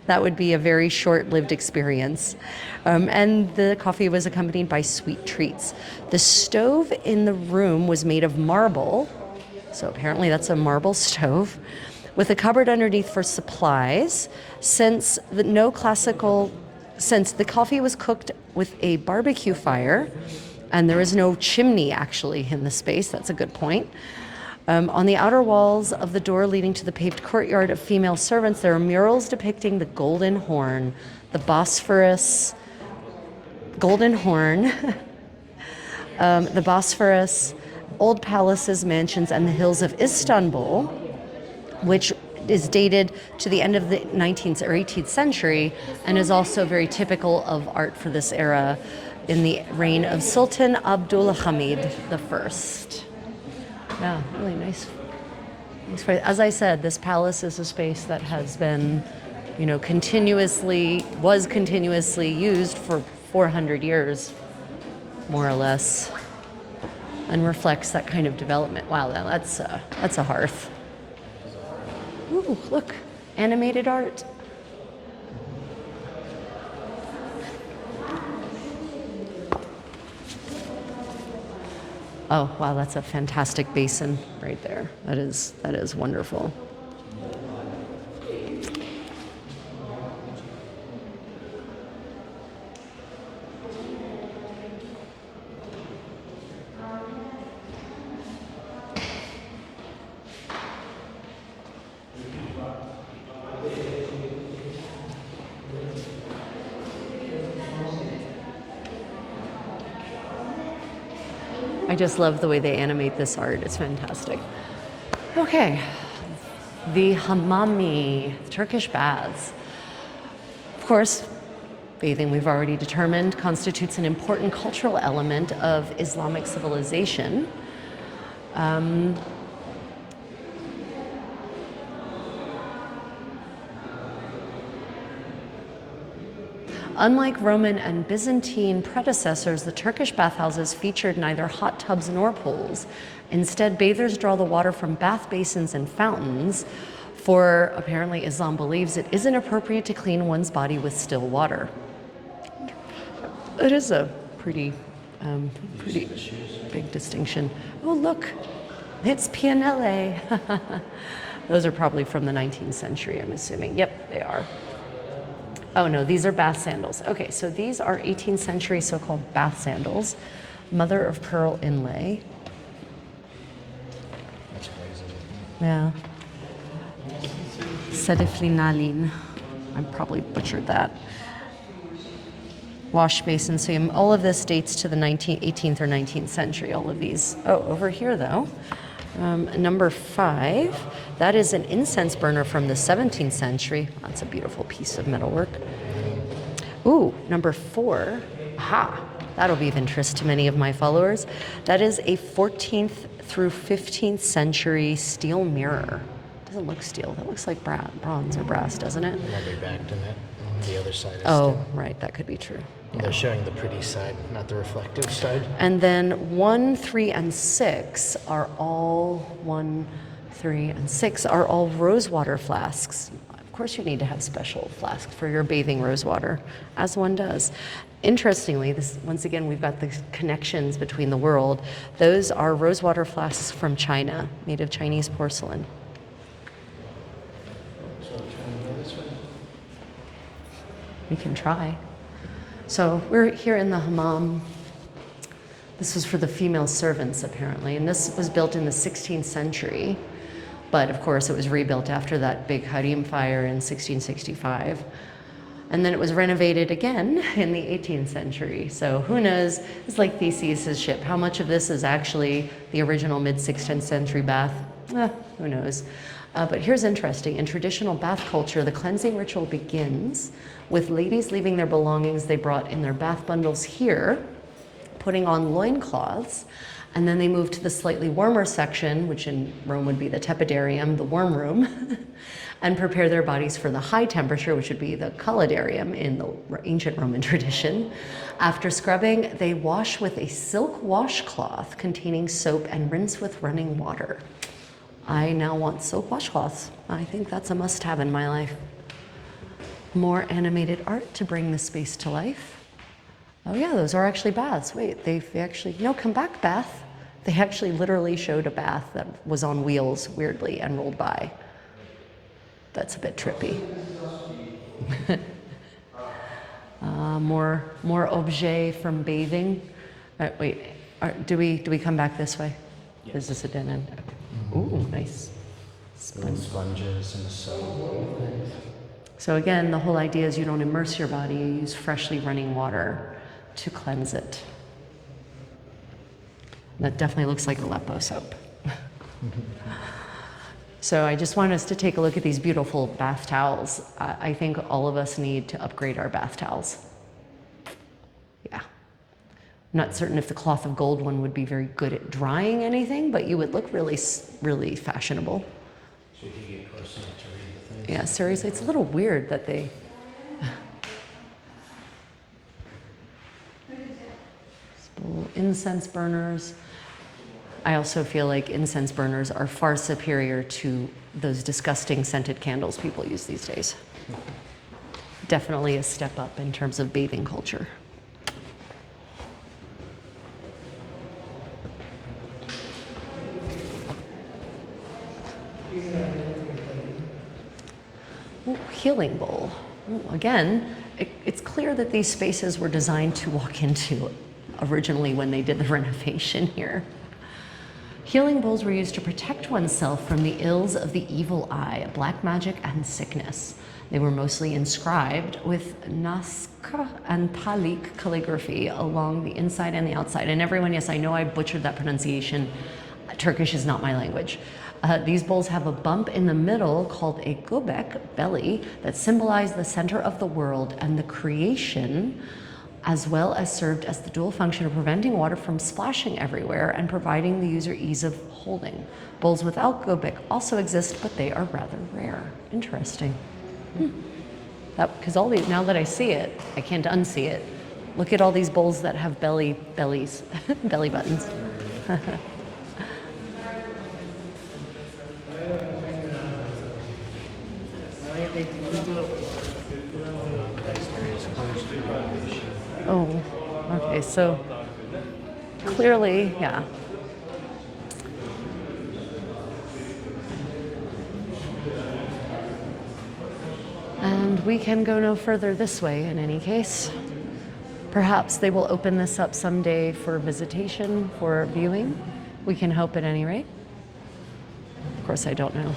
That would be a very short-lived experience. And the coffee was accompanied by sweet treats. The stove in the room was made of marble, so apparently that's a marble stove, with a cupboard underneath for supplies. Since the coffee was cooked with a barbecue fire, and there is no chimney actually in the space, that's a good point. On the outer walls of the door leading to the paved courtyard of female servants, there are murals depicting the Golden Horn, the Bosphorus, Golden Horn, the Bosphorus, old palaces, mansions, and the hills of Istanbul, which is dated to the end of the 19th or 18th century and is also very typical of art for this era in the reign of Sultan Abdulhamid I. Yeah, really nice. As I said, this palace is a space that has been, continuously used for 400 years, more or less, and reflects that kind of development. Wow, that's a hearth. Ooh, look, animated art. Oh, wow, that's a fantastic basin right there. That is wonderful. I just love the way they animate this art. It's fantastic. Okay, the hammami, Turkish baths. Of course, bathing, we've already determined, constitutes an important cultural element of Islamic civilization. Unlike Roman and Byzantine predecessors, the Turkish bathhouses featured neither hot tubs nor pools. Instead, bathers draw the water from bath basins and fountains, for apparently Islam believes it isn't appropriate to clean one's body with still water. It is a pretty big distinction. Oh, look, it's pianelle. Those are probably from the 19th century, I'm assuming. Yep, they are. Oh no, these are bath sandals. Okay, so these are 18th century so-called bath sandals, mother of pearl inlay. That's crazy. Yeah. Sediflinaline. I probably butchered that. Wash basin. So all of this dates to the 18th or 19th century, all of these. Oh, over here though, number 5, that is an incense burner from the 17th century. That's a beautiful piece of metalwork. Ooh, number 4, aha, that'll be of interest to many of my followers. That is a 14th through 15th century steel mirror. Doesn't look steel, that looks like bronze or brass, doesn't it? And they'll be backed in it. The other side is Oh, still. right, that could be true. They're showing the pretty side, not the reflective side. And then 1, 3, and 6 are all 1, 3, and 6 are all rosewater flasks. Of course, you need to have special flasks for your bathing rosewater, as one does. Interestingly, this once again we've got the connections between the world. Those are rosewater flasks from China, made of Chinese porcelain. We can try. So we're here in the hammam. This was for the female servants, apparently, and this was built in the 16th century. But of course, it was rebuilt after that big Harem fire in 1665. And then it was renovated again in the 18th century. So who knows? It's like Theseus' ship. How much of this is actually the original mid-16th century bath? Who knows? But here's interesting. In traditional bath culture, the cleansing ritual begins with ladies leaving their belongings they brought in their bath bundles here, putting on loincloths, and then they move to the slightly warmer section, which in Rome would be the tepidarium, the warm room, and prepare their bodies for the high temperature, which would be the colidarium in the ancient Roman tradition. After scrubbing, they wash with a silk washcloth containing soap and rinse with running water. I now want silk washcloths. I think that's a must-have in my life. More animated art to bring the space to life. Oh yeah, those are actually baths. Wait, they actually, come back, bath. They actually literally showed a bath that was on wheels, weirdly, and rolled by. That's a bit trippy. More objet from bathing. Wait, do we come back this way? Yes. Is this a dead end? Okay. Ooh, nice. Sponges and soap. So again, the whole idea is you don't immerse your body, you use freshly running water to cleanse it. That definitely looks like Aleppo soap. So I just want us to take a look at these beautiful bath towels. I think all of us need to upgrade our bath towels. Yeah. I'm not certain if the cloth of gold one would be very good at drying anything, but you would look really, really fashionable. So you can get close enough to read the things. Yeah, seriously, it's a little weird that they... Incense burners. I also feel like incense burners are far superior to those disgusting scented candles people use these days. Definitely a step up in terms of bathing culture. Ooh, healing bowl. Ooh, again, it's clear that these spaces were designed to walk into originally when they did the renovation here. Healing bowls were used to protect oneself from the ills of the evil eye, black magic, and sickness. They were mostly inscribed with Nazca and Palik calligraphy along the inside and the outside. And everyone, yes, I know I butchered that pronunciation. Turkish is not my language. These bowls have a bump in the middle called a göbek, belly, that symbolized the center of the world and the creation, as well as served as the dual function of preventing water from splashing everywhere and providing the user ease of holding. Bowls without göbek also exist, but they are rather rare. Interesting. Because all these, now that I see it, I can't unsee it. Look at all these bowls that have bellies, belly buttons. Oh, Okay, so clearly, yeah. And we can go no further this way in any case. Perhaps they will open this up someday for visitation, for viewing. We can hope at any rate. Of course, I don't know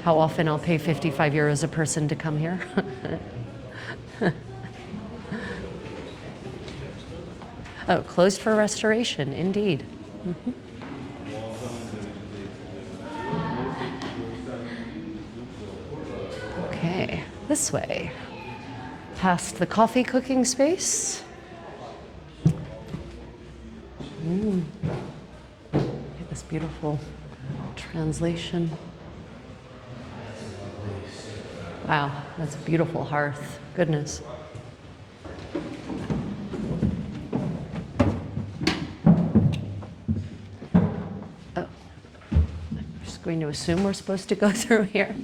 how often I'll pay 55 euros a person to come here. Oh, closed for restoration, indeed. Okay, this way. Past the coffee cooking space. Look at this beautiful translation. Wow, that's a beautiful hearth. Goodness. Oh, I'm just going to assume we're supposed to go through here.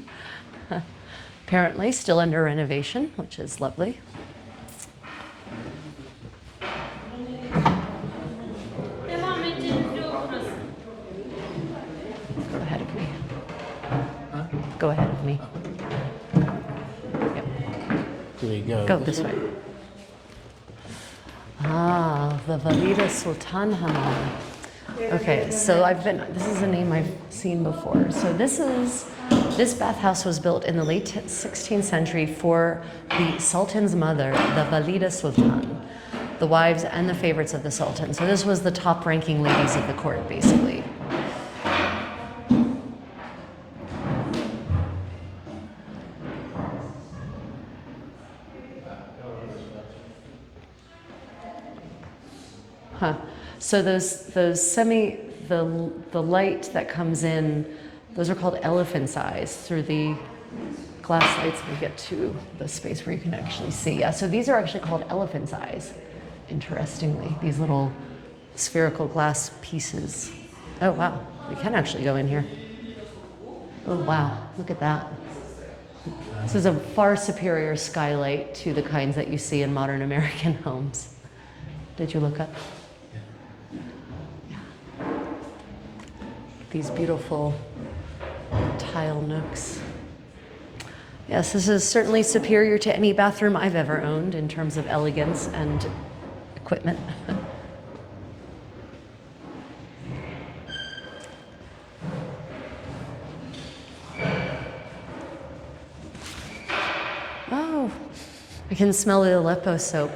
Apparently, still under renovation, which is lovely. Go ahead of me. Go ahead of me. Yep. Do we go? Go this way. Ah, the Valida Sultan Hamam. Okay, so this is a name I've seen before. So this bathhouse was built in the late 16th century for the Sultan's mother, the Valida Sultan, the wives and the favorites of the Sultan. So this was the top ranking ladies of the court, basically. Huh. So the light that comes in, those are called elephant's eyes through the glass lights. We get to the space where you can actually see. Yeah, so these are actually called elephant's eyes, interestingly, these little spherical glass pieces. Oh, wow, we can actually go in here. Oh, wow, look at that. This is a far superior skylight to the kinds that you see in modern American homes. Did you look up? These beautiful tile nooks. Yes, this is certainly superior to any bathroom I've ever owned in terms of elegance and equipment. Oh, I can smell the Aleppo soap.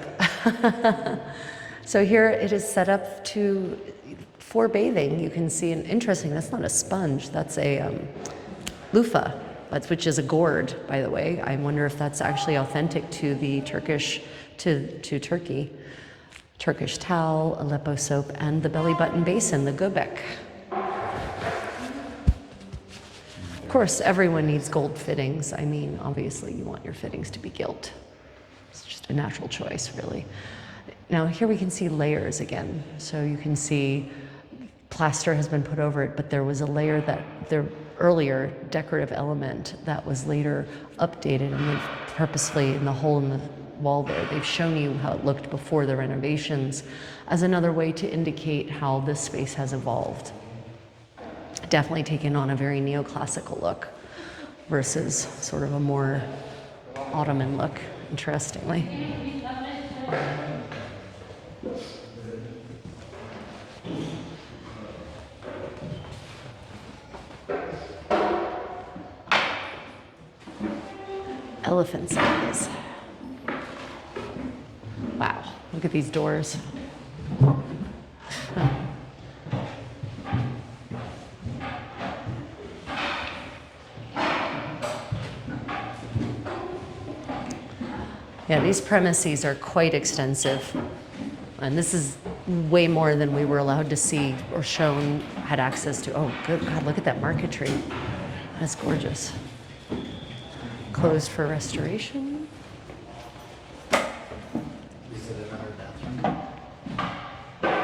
So here it is set up for bathing. You can see, interesting, that's not a sponge, that's a loofah, which is a gourd, by the way. I wonder if that's actually authentic to the Turkish, to Turkey. Turkish towel, Aleppo soap, and the belly button basin, the göbek. Of course, everyone needs gold fittings. I mean, obviously, you want your fittings to be gilt. It's just a natural choice, really. Now, here we can see layers again. So you can see plaster has been put over it, but there was a layer their earlier decorative element that was later updated, and they've purposely, in the hole in the wall there, they've shown you how it looked before the renovations as another way to indicate how this space has evolved. Definitely taken on a very neoclassical look versus sort of a more Ottoman look, interestingly. Elephant's eyes. Wow, look at these doors. Yeah, these premises are quite extensive. And this is way more than we were allowed to see or shown, had access to. Oh, good God, look at that marquetry. That's gorgeous. Closed for restoration. Is it another bathroom?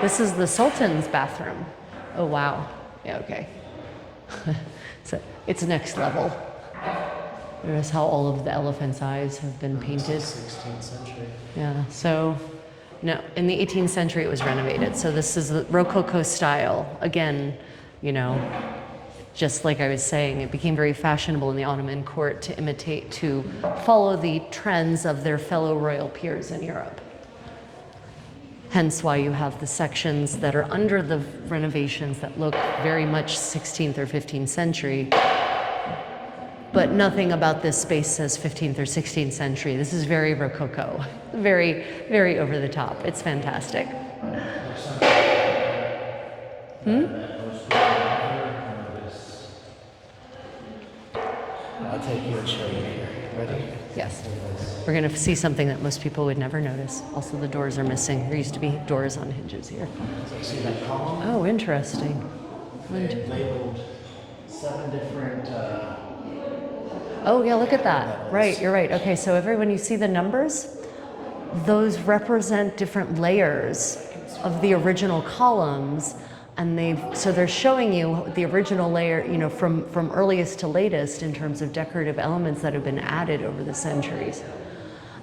This is the Sultan's bathroom. Oh, wow. Yeah, okay. So it's next level. There's how all of the elephant's eyes have been painted. 16th century. Yeah, so No, in the 18th century it was renovated. So this is the Rococo style. Again, you know, just like I was saying, it became very fashionable in the Ottoman court to imitate, to follow the trends of their fellow royal peers in Europe. Hence why you have the sections that are under the renovations that look very much 16th or 15th century, but nothing about this space says 15th or 16th century. This is very Rococo, very, very over the top. It's fantastic. I'll take you and show you here. Ready? Yes. We're going to see something that most people would never notice. Also, the doors are missing. There used to be doors on hinges here. So see that column? Oh, interesting. They labeled 7 different. Oh, yeah, look at that. Right, you're right. Okay, so everyone, you see the numbers? Those represent different layers of the original columns, and they're showing you the original layer, you know, from earliest to latest in terms of decorative elements that have been added over the centuries.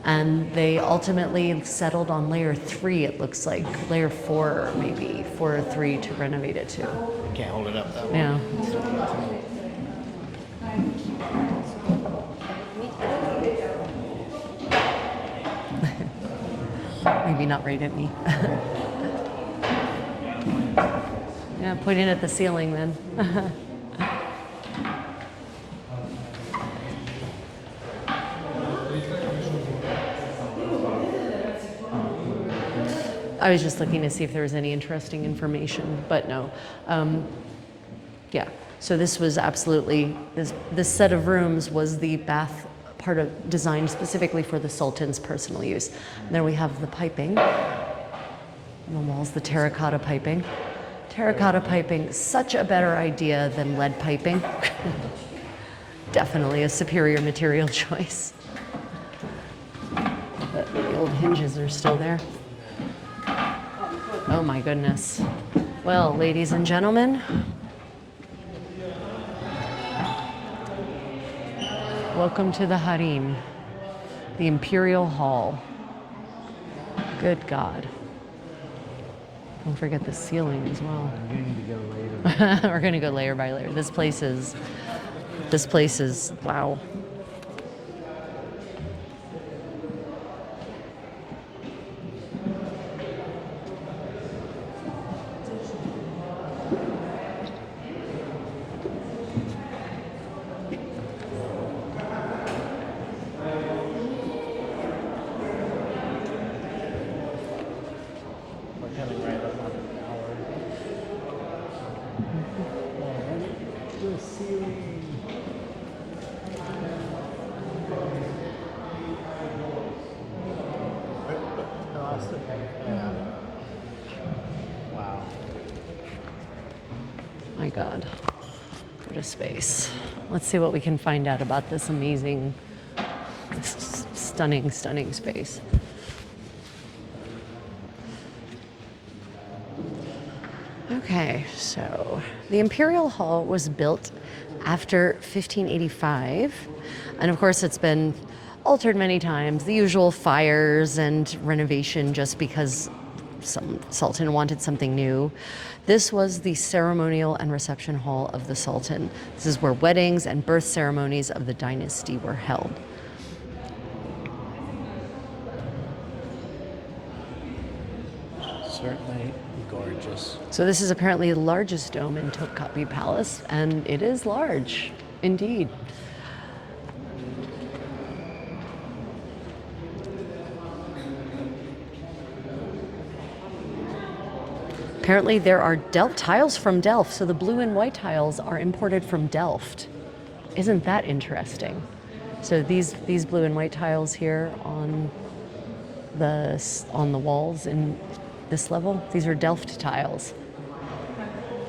And they ultimately settled on layer 3, it looks like, layer 4 maybe, 4 or 3 to renovate it to. You can't hold it up that way. Yeah. Maybe not right at me. Yeah, pointing at the ceiling then. I was just looking to see if there was any interesting information, but no. Yeah, so this was absolutely, this set of rooms was the bath part of designed specifically for the Sultan's personal use. And then we have the piping. On the walls, the terracotta piping. Terracotta piping, such a better idea than lead piping. Definitely a superior material choice. But the old hinges are still there. Oh my goodness. Well, ladies and gentlemen, welcome to the Harem, the Imperial Hall. Good God. Don't forget the ceiling as well. You need to go later. We're gonna go layer by layer. This place is, wow. We're coming right up on the tower. The ceiling. Yeah. Wow. My God, what a space. Let's see what we can find out about this amazing, this stunning, stunning space. Okay, so the Imperial Hall was built after 1585, and of course it's been altered many times, the usual fires and renovation just because some sultan wanted something new. This was the ceremonial and reception hall of the sultan. This is where weddings and birth ceremonies of the dynasty were held. Certainly gorgeous. So this is apparently the largest dome in Topkapi Palace, and it is large, indeed. Apparently there are tiles from Delft, so the blue and white tiles are imported from Delft. Isn't that interesting? So these blue and white tiles here on the walls in this level, these are Delft tiles.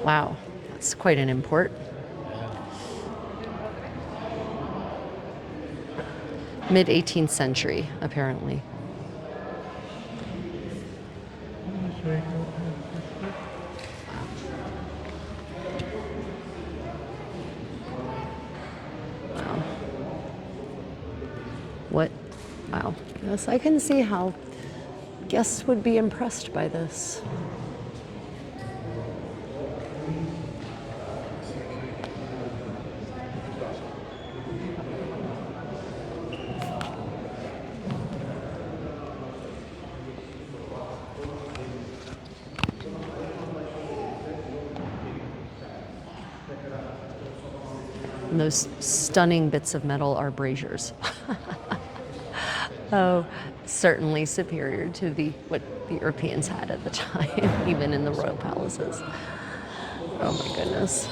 Wow, that's quite an import. Mid-18th century, apparently. Wow. What? Wow. Yes, I can see how guests would be impressed by this. And those stunning bits of metal are braziers. Oh, certainly superior to what the Europeans had at the time, even in the royal palaces. Oh my goodness.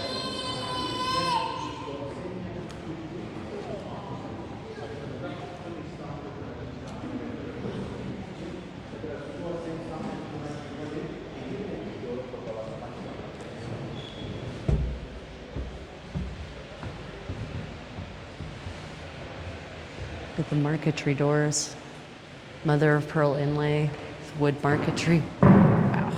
Look at the marquetry doors. Mother of pearl inlay, wood marquetry. Wow.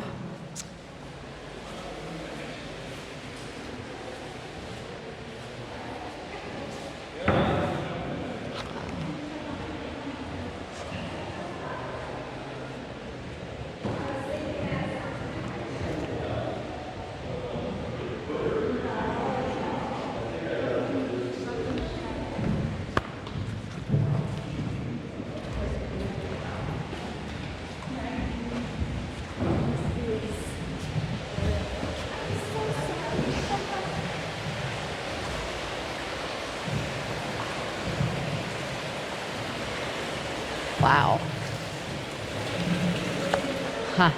Wow. Huh.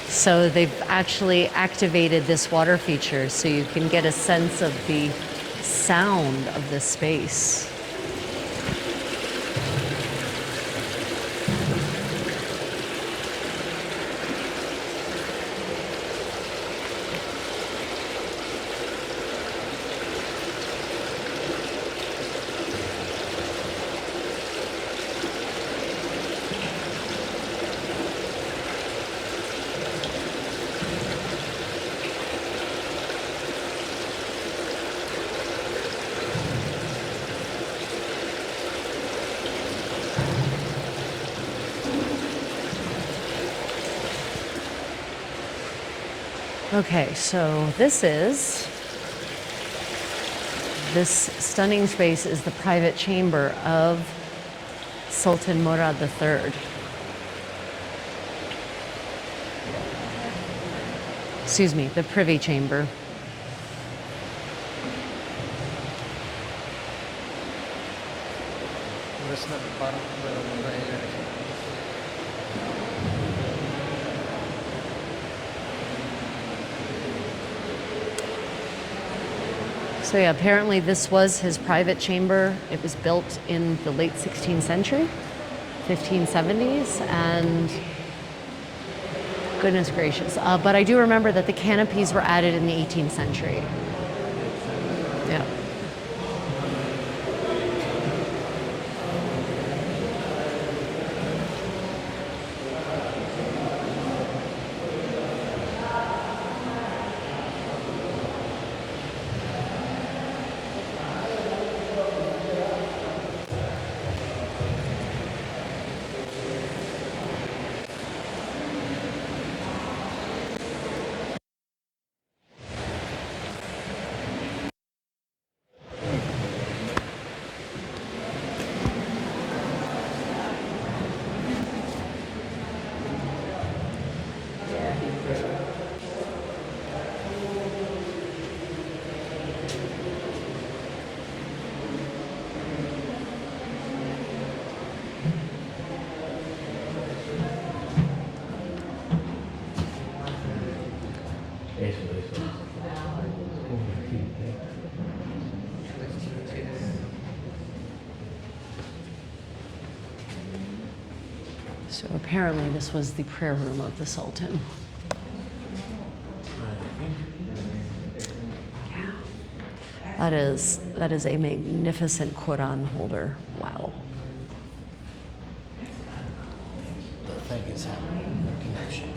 So they've actually activated this water feature so you can get a sense of the sound of the space. Okay, so this stunning space is the private chamber of Sultan Murad III. Excuse me, the privy chamber. So yeah, apparently this was his private chamber. It was built in the late 16th century, 1570s, and goodness gracious. But I do remember that the canopies were added in the 18th century. Yeah. So apparently this was the prayer room of the Sultan. Yeah. That is a magnificent Quran holder. Wow. The thing is having a connection.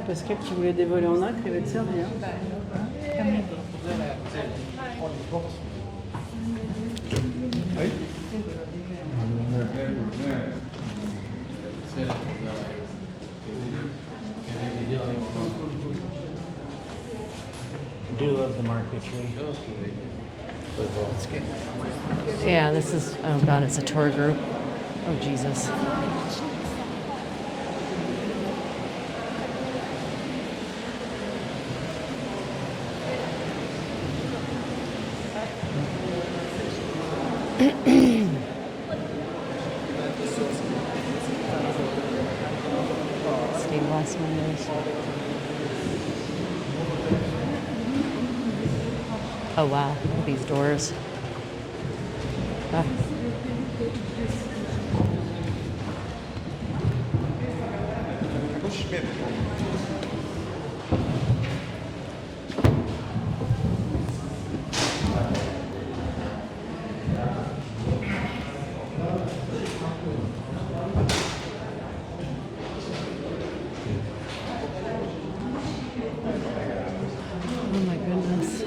parce qu'elle qui voulait dévoiler en acre, elle va te servir. I do love the marquetry. Yeah, this is, oh God, it's a tour group. Oh, Jesus. Stained glass windows. Oh wow, look at these doors. Ah. Oh my goodness.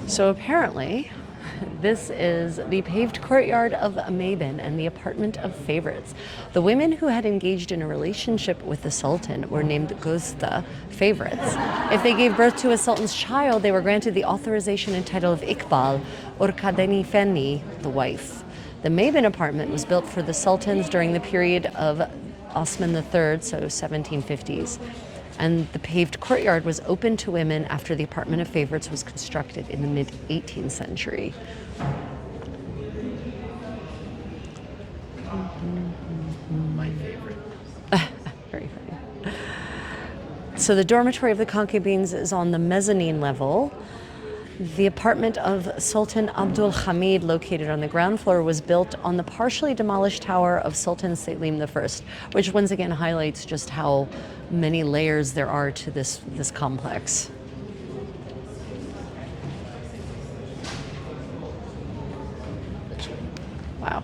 So apparently, this is the paved courtyard of Mabin and the apartment of favorites. The women who had engaged in a relationship with the Sultan were named Guzda, favorites. If they gave birth to a Sultan's child, they were granted the authorization and title of Iqbal, or Kadeni Fenni, the wife. The Mabin apartment was built for the Sultans during the period of Osman III, so 1750s. And the paved courtyard was open to women after the apartment of favorites was constructed in the mid-18th century. My favorite. Very funny. So the dormitory of the concubines is on the mezzanine level. The apartment of Sultan Abdul Hamid, located on the ground floor, was built on the partially demolished tower of Sultan Selim I, which once again highlights just how many layers there are to this complex. Wow.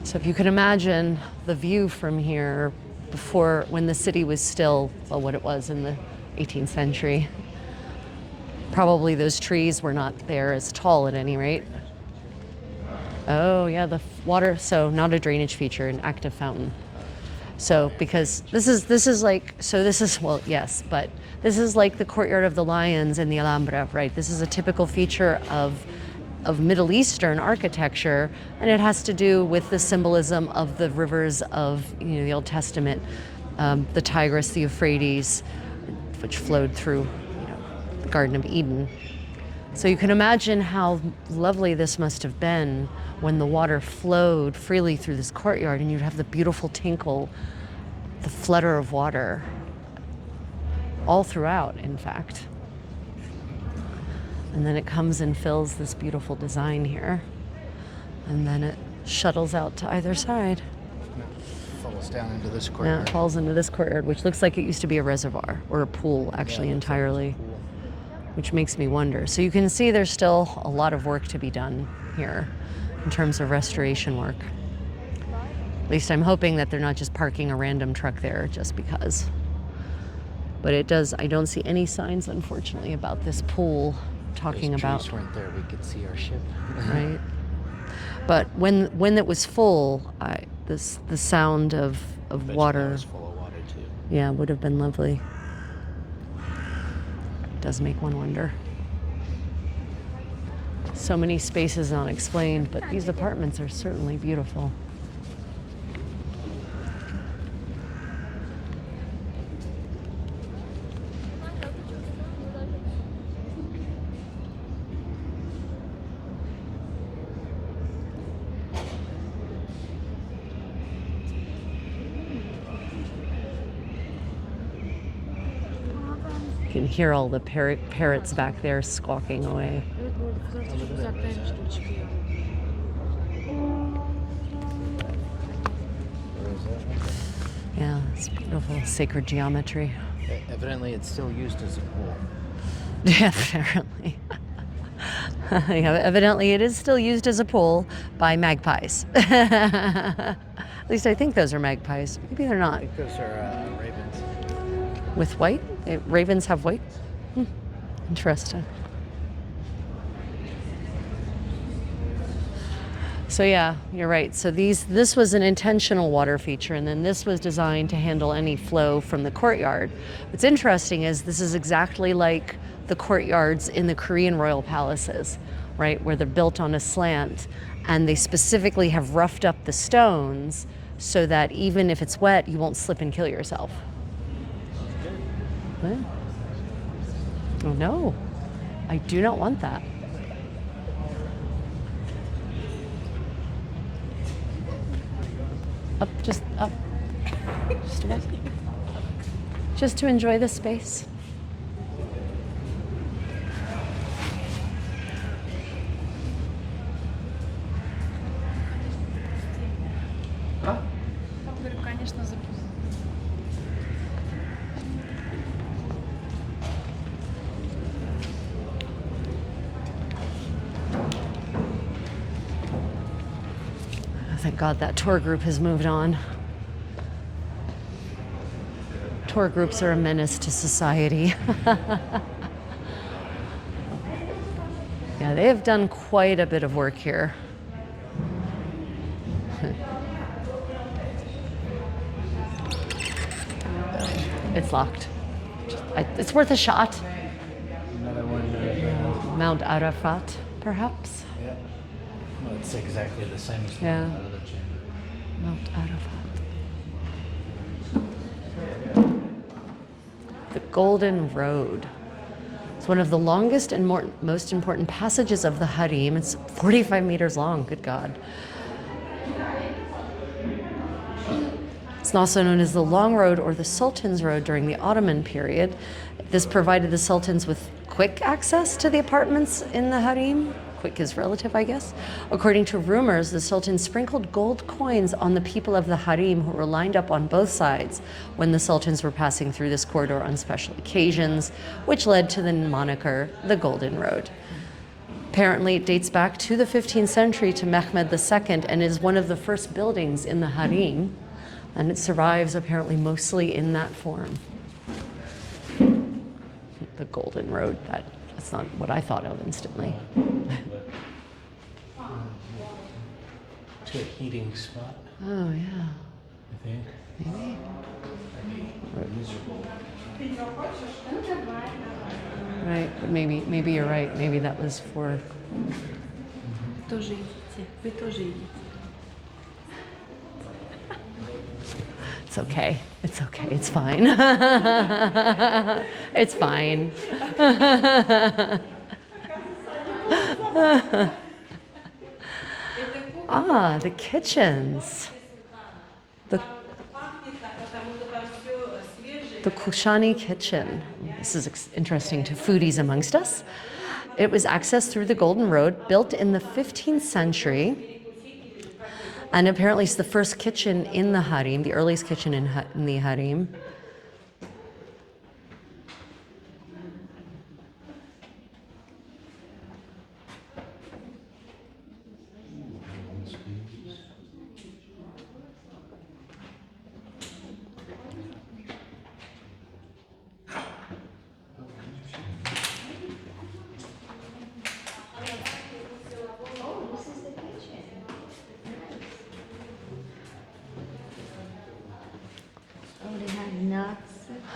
So if you can imagine the view from here before, when the city was still, well, what it was in the 18th century. Probably those trees were not there as tall at any rate. Oh yeah, the water, so not a drainage feature, an active fountain. So because this is like, so this is, well, yes, but this is like the courtyard of the lions in the Alhambra, right? This is a typical feature of Middle Eastern architecture, and it has to do with the symbolism of the rivers of, you know, the Old Testament, the Tigris, the Euphrates, which flowed through, you know, the Garden of Eden. So you can imagine how lovely this must have been when the water flowed freely through this courtyard, and you'd have the beautiful tinkle, the flutter of water, all throughout, in fact. And then it comes and fills this beautiful design here. And then it shuttles out to either side. Falls down into this Now courtyard. it falls into this courtyard, which looks like it used to be a reservoir or a pool, actually, entirely, which makes me wonder. So you can see there's still a lot of work to be done here in terms of restoration work. At least I'm hoping that they're not just parking a random truck there just because. But it does, I don't see any signs, unfortunately, about this pool talking Those about. trees weren't there, we could see our ship. Right. But when it was full, the sound of Bet you that water, was full of water too. yeah, would have been lovely. Does make one wonder. So many spaces unexplained, but these apartments are certainly beautiful. You can hear all the parrots back there squawking away. Evet, bu arada kızlar çok uzaktaymış gibi çıkıyor. Yeah, it's beautiful, sacred geometry. Evidently, it's still used as a pool. Yeah, apparently. Yeah, evidently, it is still used as a pool by magpies. At least I think those are magpies. Maybe they're I not. think those are ravens. With white? Ravens have white? Interesting. So yeah, you're right. So this was an intentional water feature, and then this was designed to handle any flow from the courtyard. What's interesting is this is exactly like the courtyards in the Korean royal palaces, right, where they're built on a slant, and they specifically have roughed up the stones so that even if it's wet, you won't slip and kill yourself. Yeah. Oh no, I do not want that. Up, just up. Just a bit. Just to enjoy the space. Говорю, конечно, запустим. Thank God that tour group has moved on. Tour groups are a menace to society. Yeah, they have done quite a bit of work here. It's locked. It's worth a shot. Another one. Mount Arafat, perhaps? Yeah. Well, it's exactly the same as the Yeah. one out of the chamber. Mount Arafat. The Golden Road. It's one of the longest and most important passages of the Harem. It's 45 meters long, good God. It's also known as the Long Road or the Sultan's Road during the Ottoman period. This provided the sultans with quick access to the apartments in the Harem. Quick is relative, I guess. According to rumors, the sultan sprinkled gold coins on the people of the Harem who were lined up on both sides when the sultans were passing through this corridor on special occasions, which led to the moniker, the Golden Road. Apparently, it dates back to the 15th century to Mehmed II and is one of the first buildings in the Harem, and it survives apparently mostly in that form. The Golden Road, that's not what I thought of instantly. It's a heating spot, Oh, yeah. I think. Maybe. Right, but maybe you're right. Maybe that was for. Тоже идите. Вы тоже идите. It's okay. It's okay. It's fine. It's fine. Ah, the kitchens. The Kushani kitchen. This is interesting to foodies amongst us. It was accessed through the Golden Road, built in the 15th century. And apparently it's the first kitchen in the Harem, the earliest kitchen in the Harem.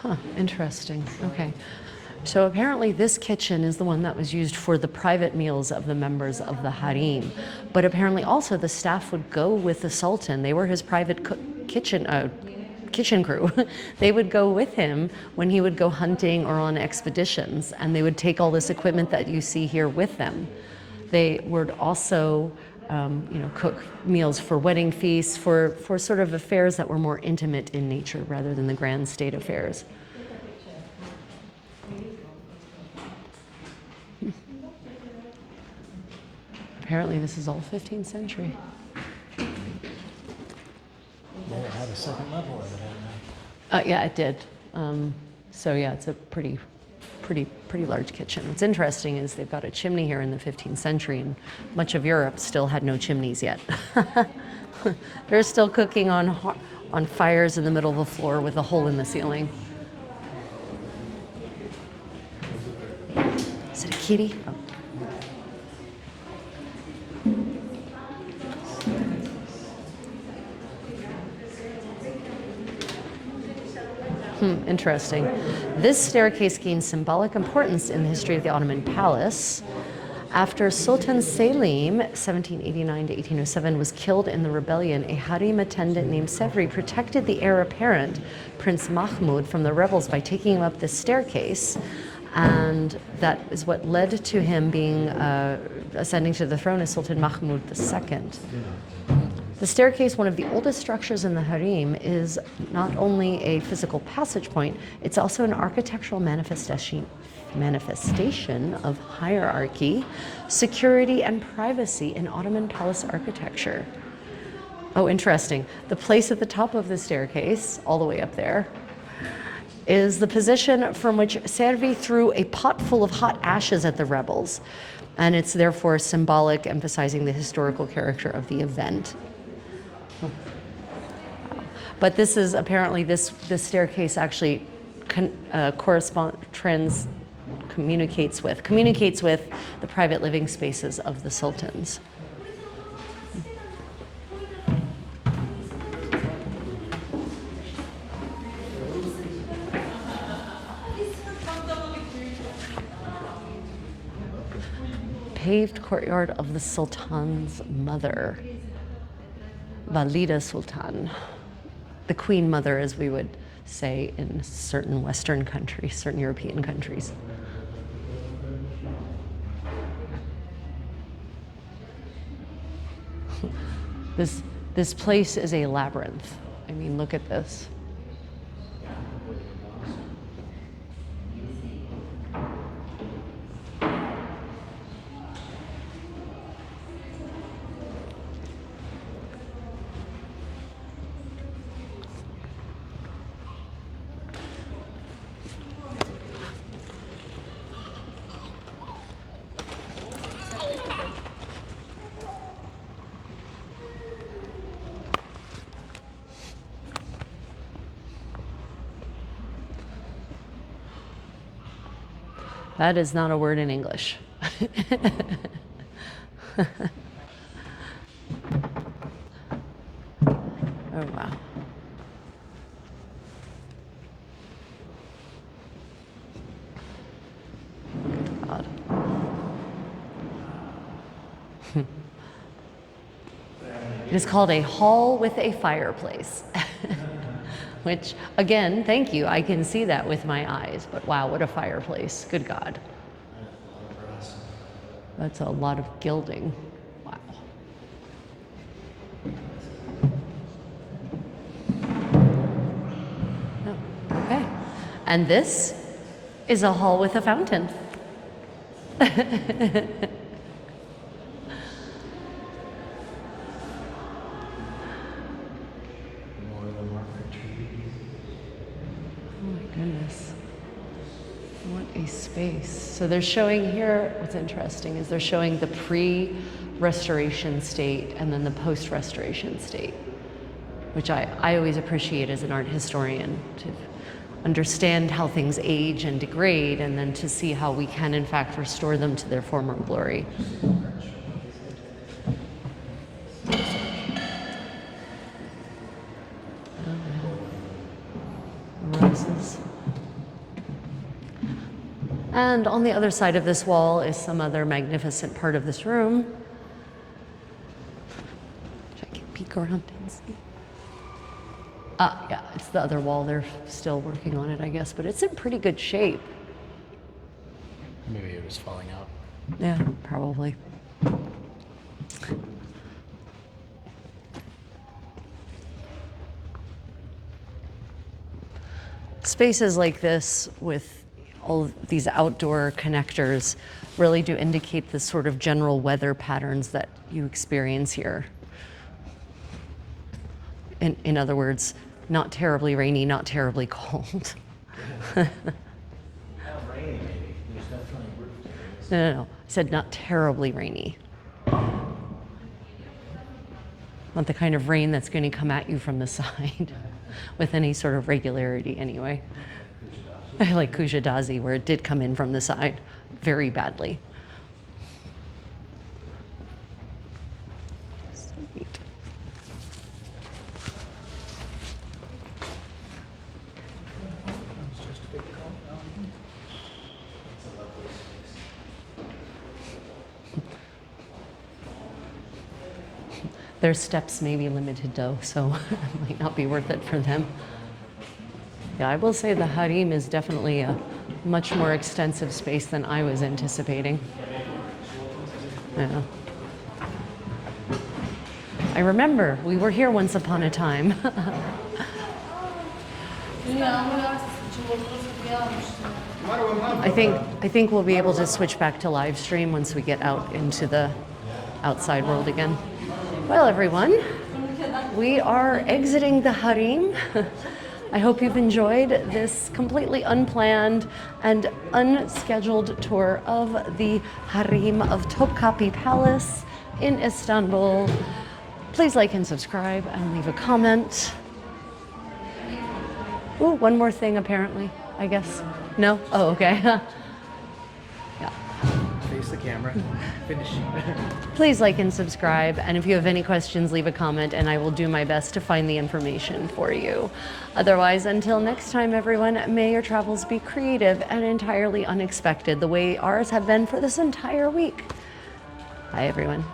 Huh, interesting. Okay. So apparently this kitchen is the one that was used for the private meals of the members of the harem. But apparently also the staff would go with the sultan. They were his private kitchen crew. They would go with him when he would go hunting or on expeditions, and they would take all this equipment that you see here with them. They would also cook meals for wedding feasts, for sort of affairs that were more intimate in nature rather than the grand state affairs. Apparently this is all 15th century. Never had a second level of it, Yeah, it did. So yeah, it's a pretty large kitchen. What's interesting is they've got a chimney here in the 15th century, and much of Europe still had no chimneys yet. They're still cooking on fires in the middle of the floor with a hole in the ceiling. Is it a kitty? Oh. Interesting. This staircase gained symbolic importance in the history of the Ottoman palace. After Sultan Selim, 1789 to 1807, was killed in the rebellion, a harem attendant named Sevri protected the heir apparent, Prince Mahmud, from the rebels by taking him up this staircase. And that is what led to him being ascending to the throne as Sultan Mahmud II. The staircase, one of the oldest structures in the harem, is not only a physical passage point, it's also an architectural manifestation of hierarchy, security, and privacy in Ottoman palace architecture. Oh, interesting. The place at the top of the staircase, all the way up there, is the position from which Servi threw a pot full of hot ashes at the rebels, and it's therefore symbolic, emphasizing the historical character of the event. But this is apparently this staircase actually communicates with the private living spaces of the sultans. Paved courtyard of the sultan's mother, Valida Sultan. The queen mother, as we would say in certain Western countries, certain European countries. This place is a labyrinth. I mean, look at this. That is not a word in English. Oh, wow. God. It is called a hall with a fireplace. Which, again, thank you. I can see that with my eyes. But wow, what a fireplace. Good God. That's a lot of gilding. Wow. Oh, okay. And this is a hall with a fountain. Goodness, what a space. So they're showing here, what's interesting is they're showing the pre-restoration state and then the post-restoration state, which I always appreciate as an art historian, to understand how things age and degrade and then to see how we can in fact restore them to their former glory. Roses. And on the other side of this wall is some other magnificent part of this room, which I can peek around and see. Yeah, it's the other wall. They're still working on it, I guess, but it's in pretty good shape. Maybe it was falling out. Yeah, probably. Spaces like this with all of these outdoor connectors really do indicate the sort of general weather patterns that you experience here. In other words, not terribly rainy, not terribly cold. Not rainy, maybe. There's definitely roof to this. No. I said not terribly rainy. Not the kind of rain that's going to come at you from the side with any sort of regularity anyway. Like Kushadazi, where it did come in from the side very badly. Sweet. Their steps may be limited though, so it might not be worth it for them. Yeah, I will say the harem is definitely a much more extensive space than I was anticipating. Yeah. I remember we were here once upon a time. I think we'll be able to switch back to live stream once we get out into the outside world again. Well, everyone, we are exiting the harem. I hope you've enjoyed this completely unplanned and unscheduled tour of the Harem of Topkapi Palace in Istanbul. Please like and subscribe and leave a comment. Ooh, one more thing apparently, I guess. No? Oh, okay. Yeah. Face the camera. Finish. Please like and subscribe, and if you have any questions, leave a comment, and I will do my best to find the information for you. Otherwise, until next time, everyone, may your travels be creative and entirely unexpected, the way ours have been for this entire week. Bye, everyone.